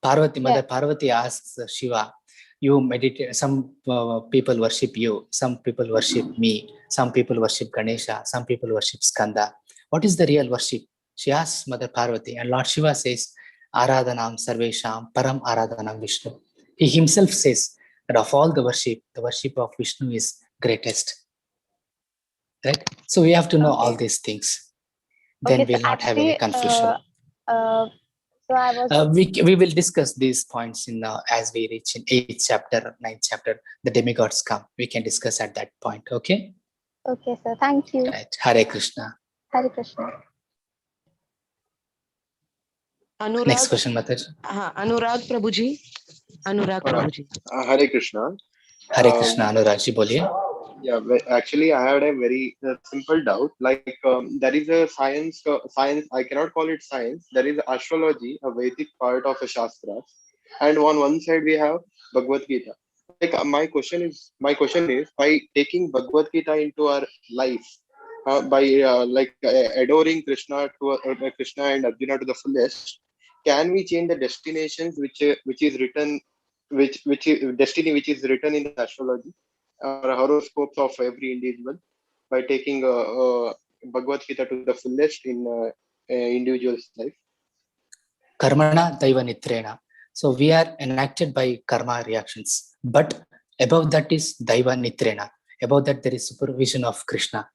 Parvati, Mother Parvati asks Shiva, you meditate, some people worship you, some people worship me, some people worship Ganesha, some people worship Skanda. What is the real worship? She asks Mother Parvati, and Lord Shiva says, Aradhanam Sarvesham Param Aradhanam Vishnu. He himself says that of all the worship of Vishnu is greatest. Right? So we have to know all these things. Then Okay, we'll so not have any actually, confusion. So I was We will discuss these points in as we reach in 8th chapter, 9th chapter, the demigods come. We can discuss at that point. Okay? okay, sir. Thank you. Right. Hare Krishna. Hare Krishna. Anurag. Next question, Mataji. Anurag Prabhuji. Anurag Prabhuji. Hare Krishna. Hare Krishna, Anurag ji, boliye. Yeah, actually, I had a very simple doubt. Like, there is a science. I cannot call it science. There is astrology, a Vedic part of a Shastra, and on one side we have Bhagavad Gita. Like, my question is, by taking Bhagavad Gita into our life, by adoring Krishna Krishna and Arjuna to the fullest, can we change the destinations which is written, which is destiny which is written in the astrology or horoscopes of every individual, by taking Bhagavad Gita to the fullest in individual's life? Karmana Daiva Nitrena. So we are enacted by karma reactions. But above that is Daiva Nitrena. Above that there is supervision of Krishna.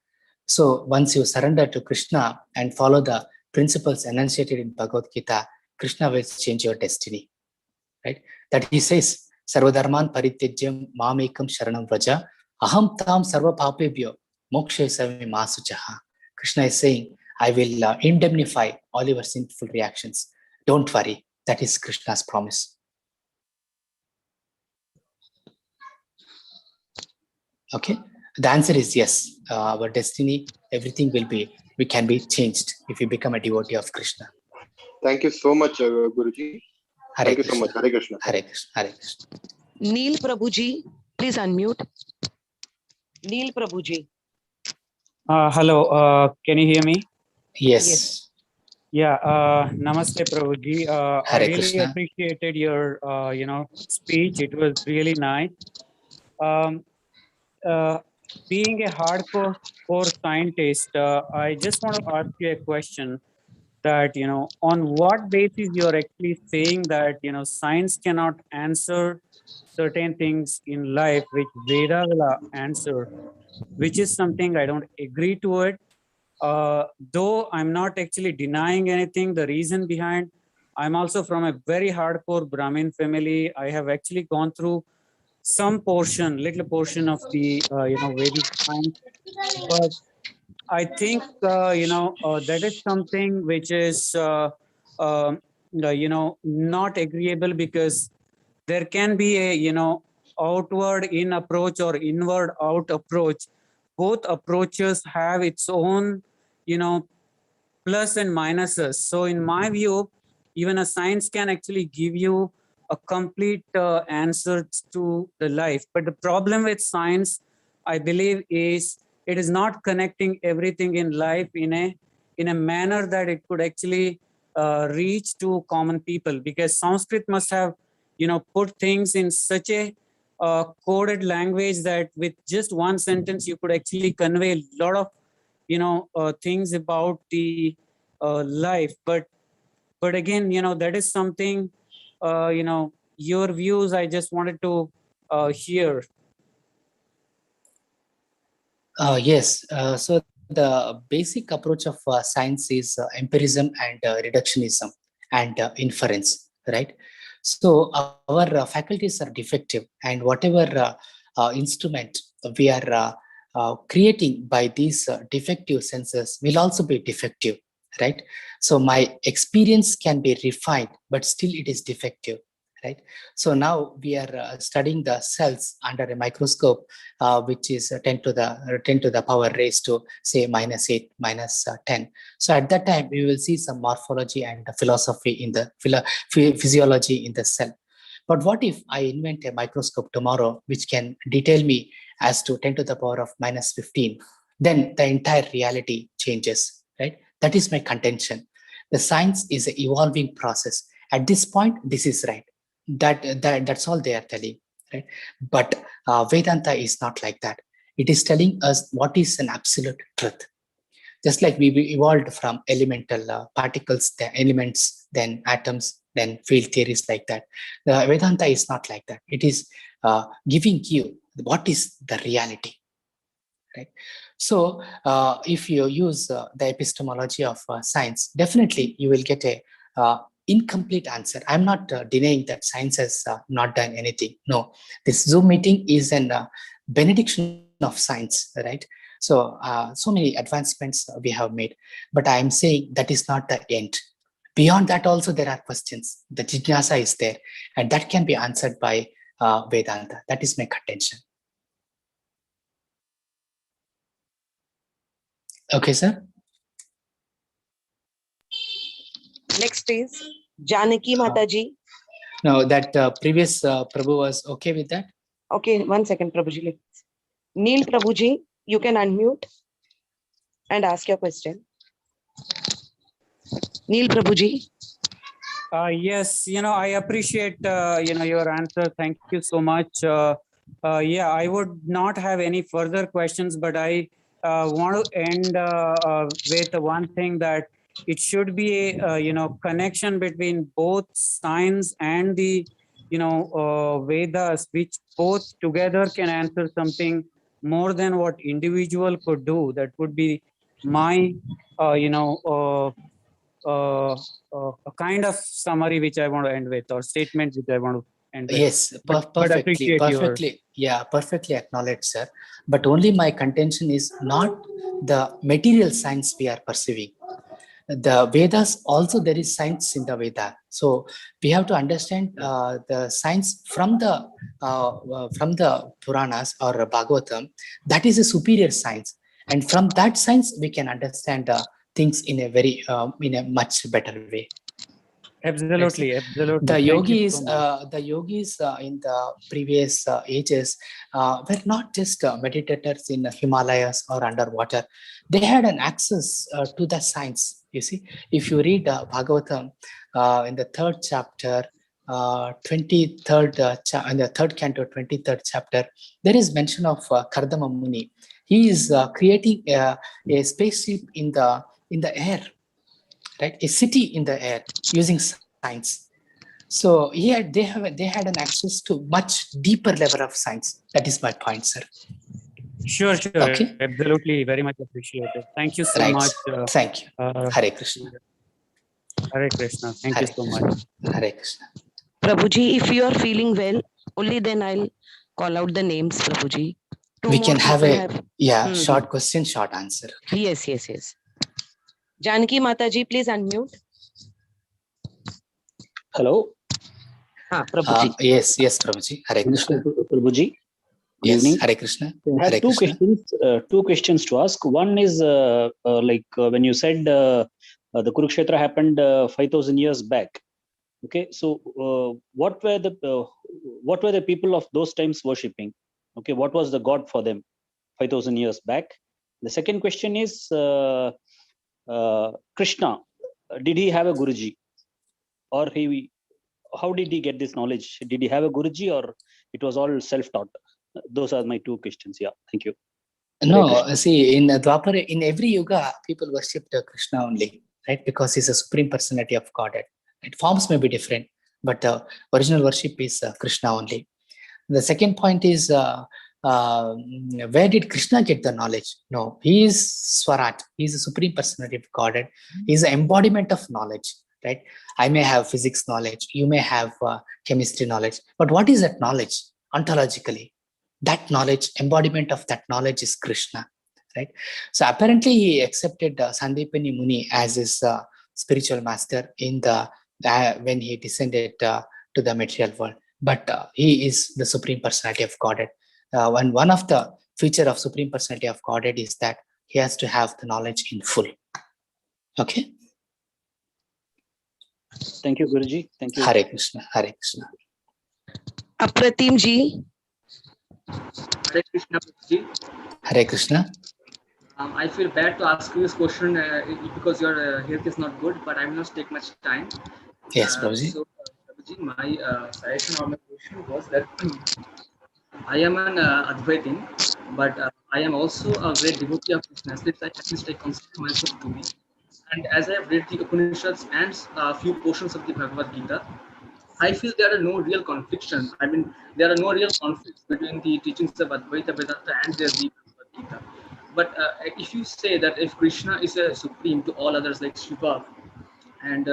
So once you surrender to Krishna and follow the principles enunciated in Bhagavad Gita, Krishna will change your destiny. Right? That he says, Sarvadharman Parityajyam Mamekam Sharanam Vraja Aham Tam Sarva Papebhyo Moksha Savami Masuchaha. Krishna is saying, I will indemnify all your sinful reactions. Don't worry. That is Krishna's promise. Okay. The answer is yes. Our destiny, everything we can be changed if we become a devotee of Krishna. Thank you so much, Guruji. Thank you so much. Hare Krishna. Hare Krishna. Hare Krishna. Neil Prabhuji, please unmute. Neil Prabhuji. Hello, can you hear me? Yes. Yeah, Namaste Prabhuji. I Hare really Krishna. appreciated your, speech. It was really nice. Being a hardcore scientist, I just want to ask you a question that, on what basis you're actually saying that, science cannot answer certain things in life which Veda will answer, which is something I don't agree to it. Though I'm not actually denying anything, the reason behind, I'm also from a very hardcore Brahmin family. I have actually gone through some portion, little portion of the, Vedic science. But I think, that is something which is, not agreeable, because there can be a, outward in approach or inward out approach. Both approaches have its own, plus and minuses. So in my view, even a science can actually give you a complete answer to the life. But the problem with science, I believe, is it is not connecting everything in life in a manner that it could actually reach to common people, because Sanskrit must have, put things in such a coded language that with just one sentence you could actually convey a lot of things about the life. But again, that is something, your views I just wanted to hear. Yes. So the basic approach of science is empirism and reductionism and inference, right? So our faculties are defective, and whatever instrument we are creating by these defective senses will also be defective, right? So my experience can be refined, but still it is defective, right? So now we are studying the cells under a microscope, which is 10 to the power raised to say -8, -10. So at that time, we will see some morphology and philosophy in the physiology in the cell. But what if I invent a microscope tomorrow, which can detail me as to 10 to the power of -15? Then the entire reality changes, right? That is my contention. The science is an evolving process. At this point, this is right. That's all they are telling, right? But Vedanta is not like that. It is telling us what is an absolute truth. Just like we evolved from elemental particles, then elements, then atoms, then field theories like that. The Vedanta is not like that. It is giving you what is the reality, right? So if you use the epistemology of science, definitely you will get a incomplete answer. I'm not denying that science has not done anything. No, this Zoom meeting is an benediction of science, right? So so many advancements we have made, but I'm saying that is not the end. Beyond that also there are questions. The jignasa is there, and that can be answered by Vedanta. That is my contention. Okay, sir. Next is Janaki Mataji. No, that previous Prabhu was okay with that. Okay, 1 second, Prabhuji. Neil Prabhuji, you can unmute and ask your question. Neil Prabhuji. Yes, I appreciate, your answer. Thank you so much. Yeah, I would not have any further questions, but I want to end with one thing, that it should be a, connection between both science and the, Vedas, which both together can answer something more than what individual could do. That would be my, a kind of summary which I want to end with, or statement which I want to end with. Yes, perfectly. Yeah, perfectly acknowledged, sir. But only my contention is not the material science we are pursuing. The Vedas also, there is science in the Veda. So we have to understand the science from the Puranas or Bhagavatam. That is a superior science, and from that science we can understand things in a very in a much better way. Absolutely, absolutely. The yogis, in the previous ages were not just meditators in Himalayas or underwater. They had an access to the science. You see, if you read Bhagavatam in the 3rd chapter, 23rd in the 3rd canto, 23rd chapter, there is mention of Kardama Muni. He is creating a spaceship in the air, right? A city in the air using science. So here they had an access to much deeper level of science. That is my point, sir. Sure. Okay. Absolutely, very much appreciated. Thank you so Right. much. Thank you. Hare Krishna. Hare Krishna. Thank you so much. Hare Krishna. Prabhuji, if you are feeling well, only then I'll call out the names, Prabhuji. Two We more can have people a have. short question, short answer. Yes, yes, yes. Janaki Mataji, please unmute. Hello. Prabhuji. Yes, Prabhuji. Hare Krishna. Prabhuji. Good Yes, evening. Hare Krishna. I have Hare two Krishna. questions. Two questions to ask. One is when you said the Kurukshetra happened 5,000 years back. Okay, so what were the people of those times worshipping? Okay, what was the god for them 5,000 years back? The second question is Krishna. Did he have a Guruji, or how did he get this knowledge? Did he have a Guruji, or it was all self-taught? Those are my two questions. Yeah, thank you. No, see, in Dwapara, in every yuga, people worshipped Krishna only, right? Because he's a supreme personality of Godhead. Right? Forms may be different, but original worship is Krishna only. The second point is, where did Krishna get the knowledge? No, he is Swarat. He is the supreme personality of Godhead. He is the embodiment of knowledge, right? I may have physics knowledge. You may have chemistry knowledge. But what is that knowledge ontologically? That knowledge, embodiment of that knowledge is Krishna, right? So apparently he accepted Sandipani Muni as his spiritual master in when he descended to the material world. But he is the supreme personality of Godhead. One of the feature of supreme personality of Godhead is that he has to have the knowledge in full. Okay. Thank you, Guruji. Thank you. Hare Krishna. Hare Krishna. Apratim ji. Hare Krishna, Ji. Hare Krishna. I feel bad to ask you this question because your health is not good, but I will not take much time. Yes, Prabhuji. So, Prabhuji, my suggestion or my question was that I am an Advaitin, but I am also a great devotee of Krishna. At least I consider myself to be. And as I have read the Upanishads and a few portions of the Bhagavad Gita, I feel there are no real conflicts. I mean, there are no real conflicts between the teachings of Advaita Vedanta and the Bhagavad Gita. But if you say that if Krishna is a supreme to all others like Shiva and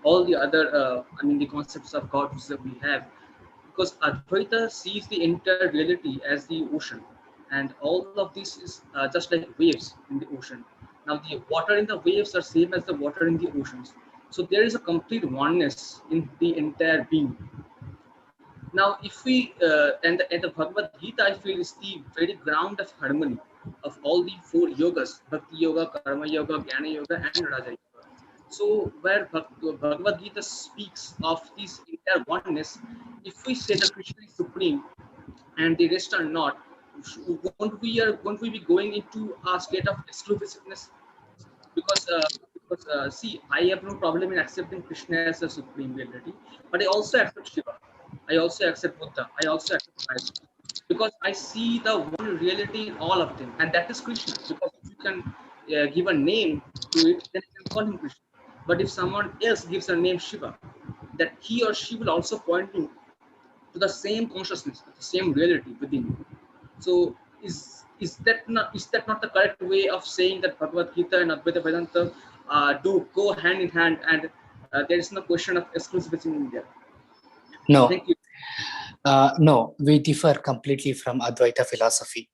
all the other, the concepts of God that we have, because Advaita sees the entire reality as the ocean, and all of this is just like waves in the ocean. Now, the water in the waves are same as the water in the oceans. So there is a complete oneness in the entire being. Now, if we and the Bhagavad Gita, I feel is the very ground of harmony of all the four yogas: Bhakti Yoga, Karma Yoga, Jnana Yoga, and Raja Yoga. So, where Bhagavad Gita speaks of this entire oneness, if we say that Krishna is supreme and the rest are not, won't we be going into a state of exclusiveness? Because see, I have no problem in accepting Krishna as a supreme reality, but I also accept Shiva, I also accept Buddha, I also accept Christ, because I see the one reality in all of them, and that is Krishna. Because if you can give a name to it, then you can call him Krishna. But if someone else gives a name Shiva, that he or she will also point you to the same consciousness, the same reality within you. So is that not the correct way of saying that Bhagavad Gita and Advaita Vedanta do go hand in hand, and there is no question of exclusivity in India? No. Thank you. No, we differ completely from Advaita philosophy.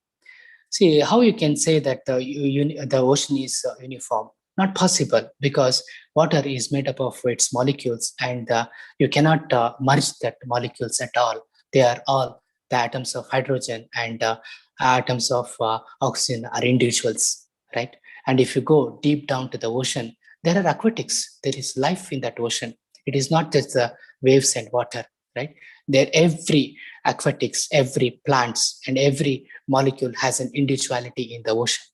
See, how you can say that the ocean is uniform? Not possible, because water is made up of its molecules, and you cannot merge that molecules at all. They are all the atoms of hydrogen, and atoms of oxygen are individuals, right? And if you go deep down to the ocean, there are aquatics. There is life in that ocean. It is not just the waves and water, right? There, every aquatics, every plants, and every molecule has an individuality in the ocean.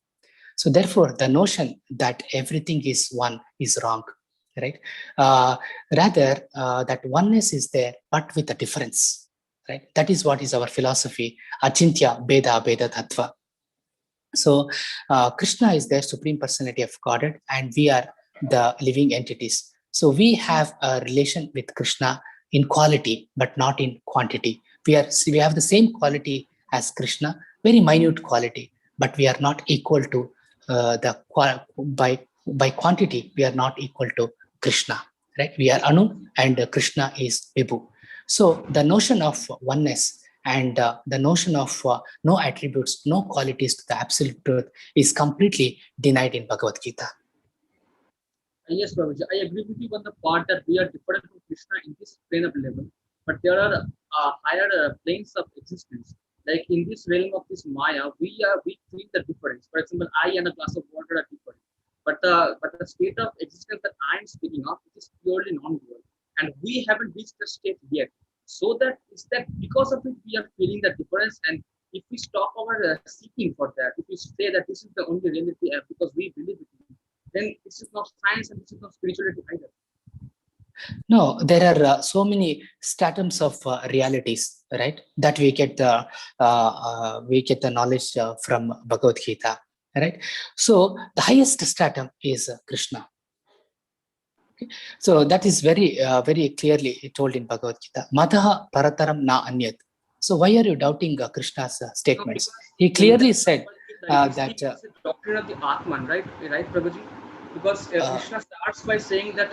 So therefore, the notion that everything is one is wrong, right? Rather, that oneness is there, but with a difference, right? That is what is our philosophy, Achintya Beda Beda Tattva. So Krishna is the supreme personality of Godhead, and we are the living entities. So we have a relation with Krishna in quality, but not in quantity. We have the same quality as Krishna, very minute quality, but we are not equal to by quantity. We are not equal to Krishna, right? We are Anu, and Krishna is Vibhu. So the notion of oneness And the notion of no attributes, no qualities to the absolute truth is completely denied in Bhagavad Gita. Yes, Prabhuji, I agree with you on the part that we are different from Krishna in this plane of level, but there are higher planes of existence. Like in this realm of this Maya, we feel the difference. For example, I and a glass of water are different, but the state of existence that I am speaking of is purely non-dual, and we haven't reached the state yet. So that is that because of it we are feeling the difference, and if we stop our seeking for that, if we say that this is the only reality because we believe it, then this is not science and this is not spirituality either. No, there are so many statums of realities, right? That we get the knowledge from Bhagavad Gita, right? So the highest stratum is Krishna. Okay? So that is very clearly told in Bhagavad Gita. Mataha parataram na anyat. So why are you doubting Krishna's statements? He clearly said that it's the doctrine of the Atman, right, Prabhuji? Because Krishna starts by saying that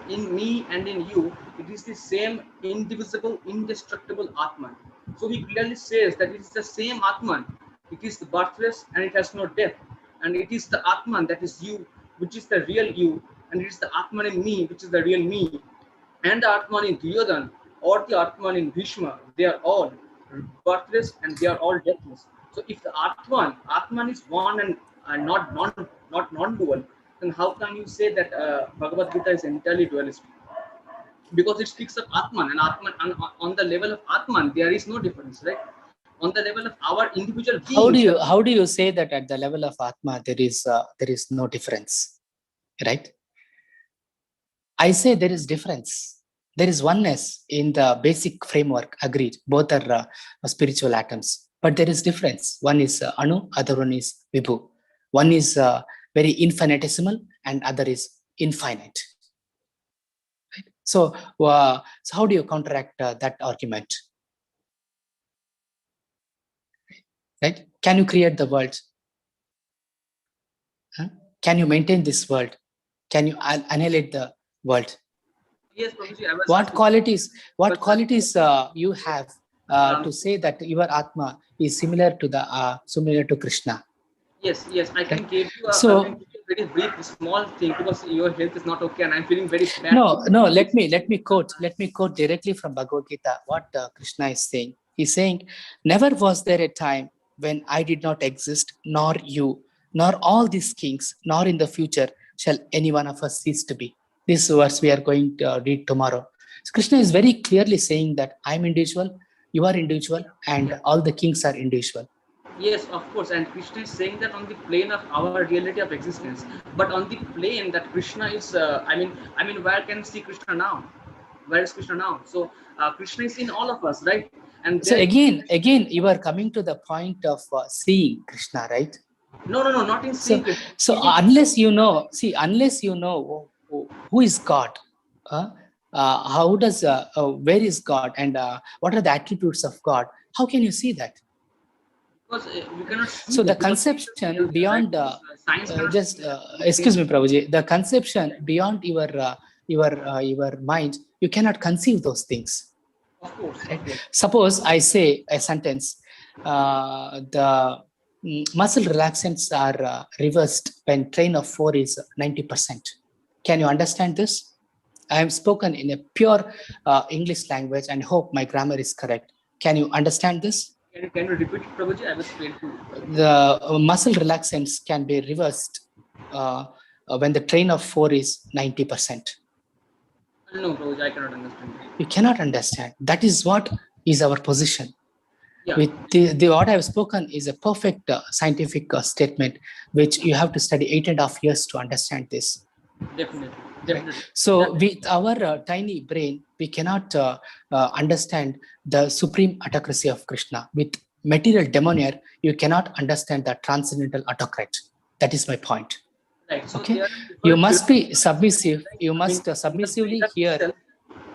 in me and in you, it is the same indivisible, indestructible Atman. So he clearly says that it is the same Atman. It is the birthless and it has no death. And it is the Atman that is you, which is the real you. And it is the Atman in me, which is the real me. And the Atman in Duryodhan or the Atman in Bhishma, they are all birthless and they are all deathless. So if the Atman is one and not non-dual, then how can you say that Bhagavad Gita is entirely dualistic? Because it speaks of Atman, and on the level of Atman, there is no difference, right? On the level of our individual beings. How do you say that at the level of Atma there is no difference, right? I say there is difference. There is oneness in the basic framework. Agreed, both are spiritual atoms, but there is difference. One is Anu, other one is Vibhu. One is very infinitesimal and other is infinite. Right? So how do you counteract that argument? Right? Can you create the world? Huh? Can you maintain this world? Can you annihilate the world? Yes, Prabhuji, What qualities you have to say that your Atma is similar to Krishna? Yes, I can give you So, a very brief, small thing because your health is not okay and I'm feeling very bad. No. Let me quote directly from Bhagavad Gita what Krishna is saying. He's saying, "Never was there a time when I did not exist, nor you, nor all these kings, nor in the future shall any one of us cease to be." This verse we are going to read tomorrow. So Krishna is very clearly saying that I'm individual, you are individual, and all the kings are individual. Yes, of course, and Krishna is saying that on the plane of our reality of existence, but on the plane that Krishna is, I mean, where can see Krishna now? Where is Krishna now? So Krishna is in all of us, right? And so again, you are coming to the point of seeing Krishna, right? No, not in seeing Krishna. So unless you know who is God, how does where is God, and what are the attributes of God? How can you see that? Because we cannot see. So the conception beyond excuse me, Prabhuji, the conception beyond your mind, you cannot conceive those things. Of course. Right? Suppose I say a sentence, the muscle relaxants are reversed when train of 4 is 90%. Can you understand this? I have spoken in a pure English language and hope my grammar is correct. Can you understand this? Can you repeat it, Prabhuji? I was trying to. The muscle relaxants can be reversed when the train of 4 is 90%. No, Prabhuji, I cannot understand. You cannot understand. That is what is our position. Yeah. With the what I have spoken is a perfect scientific statement, which you have to study 8.5 years to understand this. Definitely. So with our tiny brain, we cannot understand the supreme autocracy of Krishna. With material demoniac, you cannot understand the transcendental autocrat. That is my point. Right. So okay. You must be submissive. You must submissively hear.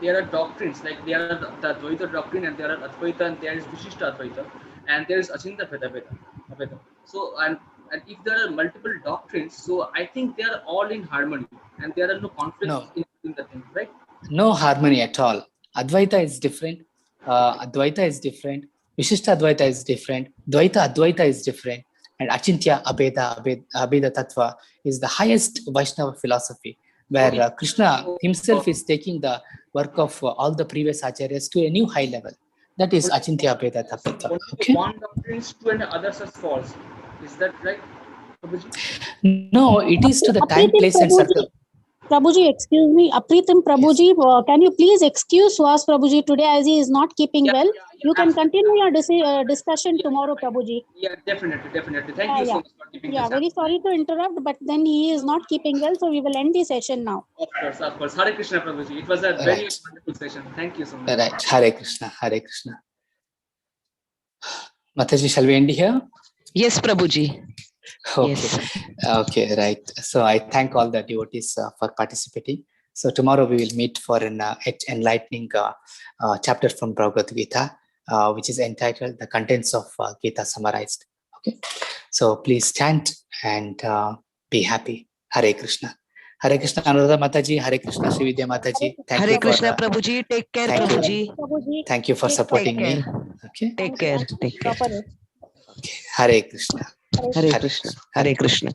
There are doctrines, like there are the Dvaita doctrine, and there are Advaita, and there is Vishishta Advaita, and there is Achinta Bheda. So and if there are multiple doctrines, so I think they are all in harmony and there are no conflicts in the thing, right? No harmony at all. Advaita is different. Advaita is different. Vishishta Advaita is different, Dvaita Advaita is different, and Achintya Abheda Tattva is the highest Vaishnava philosophy, where Krishna himself is taking the work of all the previous acharyas to a new high level. That is Achintya Abheda Tattva. Okay? One doctrine is true and the others are false. Is that right, Prabhuji? No, it is to the time, place, and circle. Prabhuji, excuse me. Apritam Prabhuji, can you please excuse Suhas Prabhuji today as he is not keeping well? You can continue your discussion tomorrow, Prabhuji. Yeah, definitely. Thank you so much for keeping this. Very sorry to interrupt, but then he is not keeping well, so we will end the session now. Of course. Hare Krishna, Prabhuji. It was a very wonderful session. Thank you so much. Right. Hare Krishna. Mataji, shall we end here? Yes, Prabhuji. Okay. Yes. Okay, right. So I thank all the devotees for participating. So tomorrow we will meet for an enlightening chapter from Bhagavad Gita, which is entitled "The Contents of Gita Summarized." Okay. So please chant and be happy. Hare Krishna. Hare Krishna, Anuradha Mataji. Hare Krishna, Srividya Mataji. Thank Hare you Krishna, for, Prabhuji. Take care, thank Prabhuji. you. Thank you for supporting me. Okay. Take care. Okay. Hare Krishna. Hare Krishna. Hare Krishna.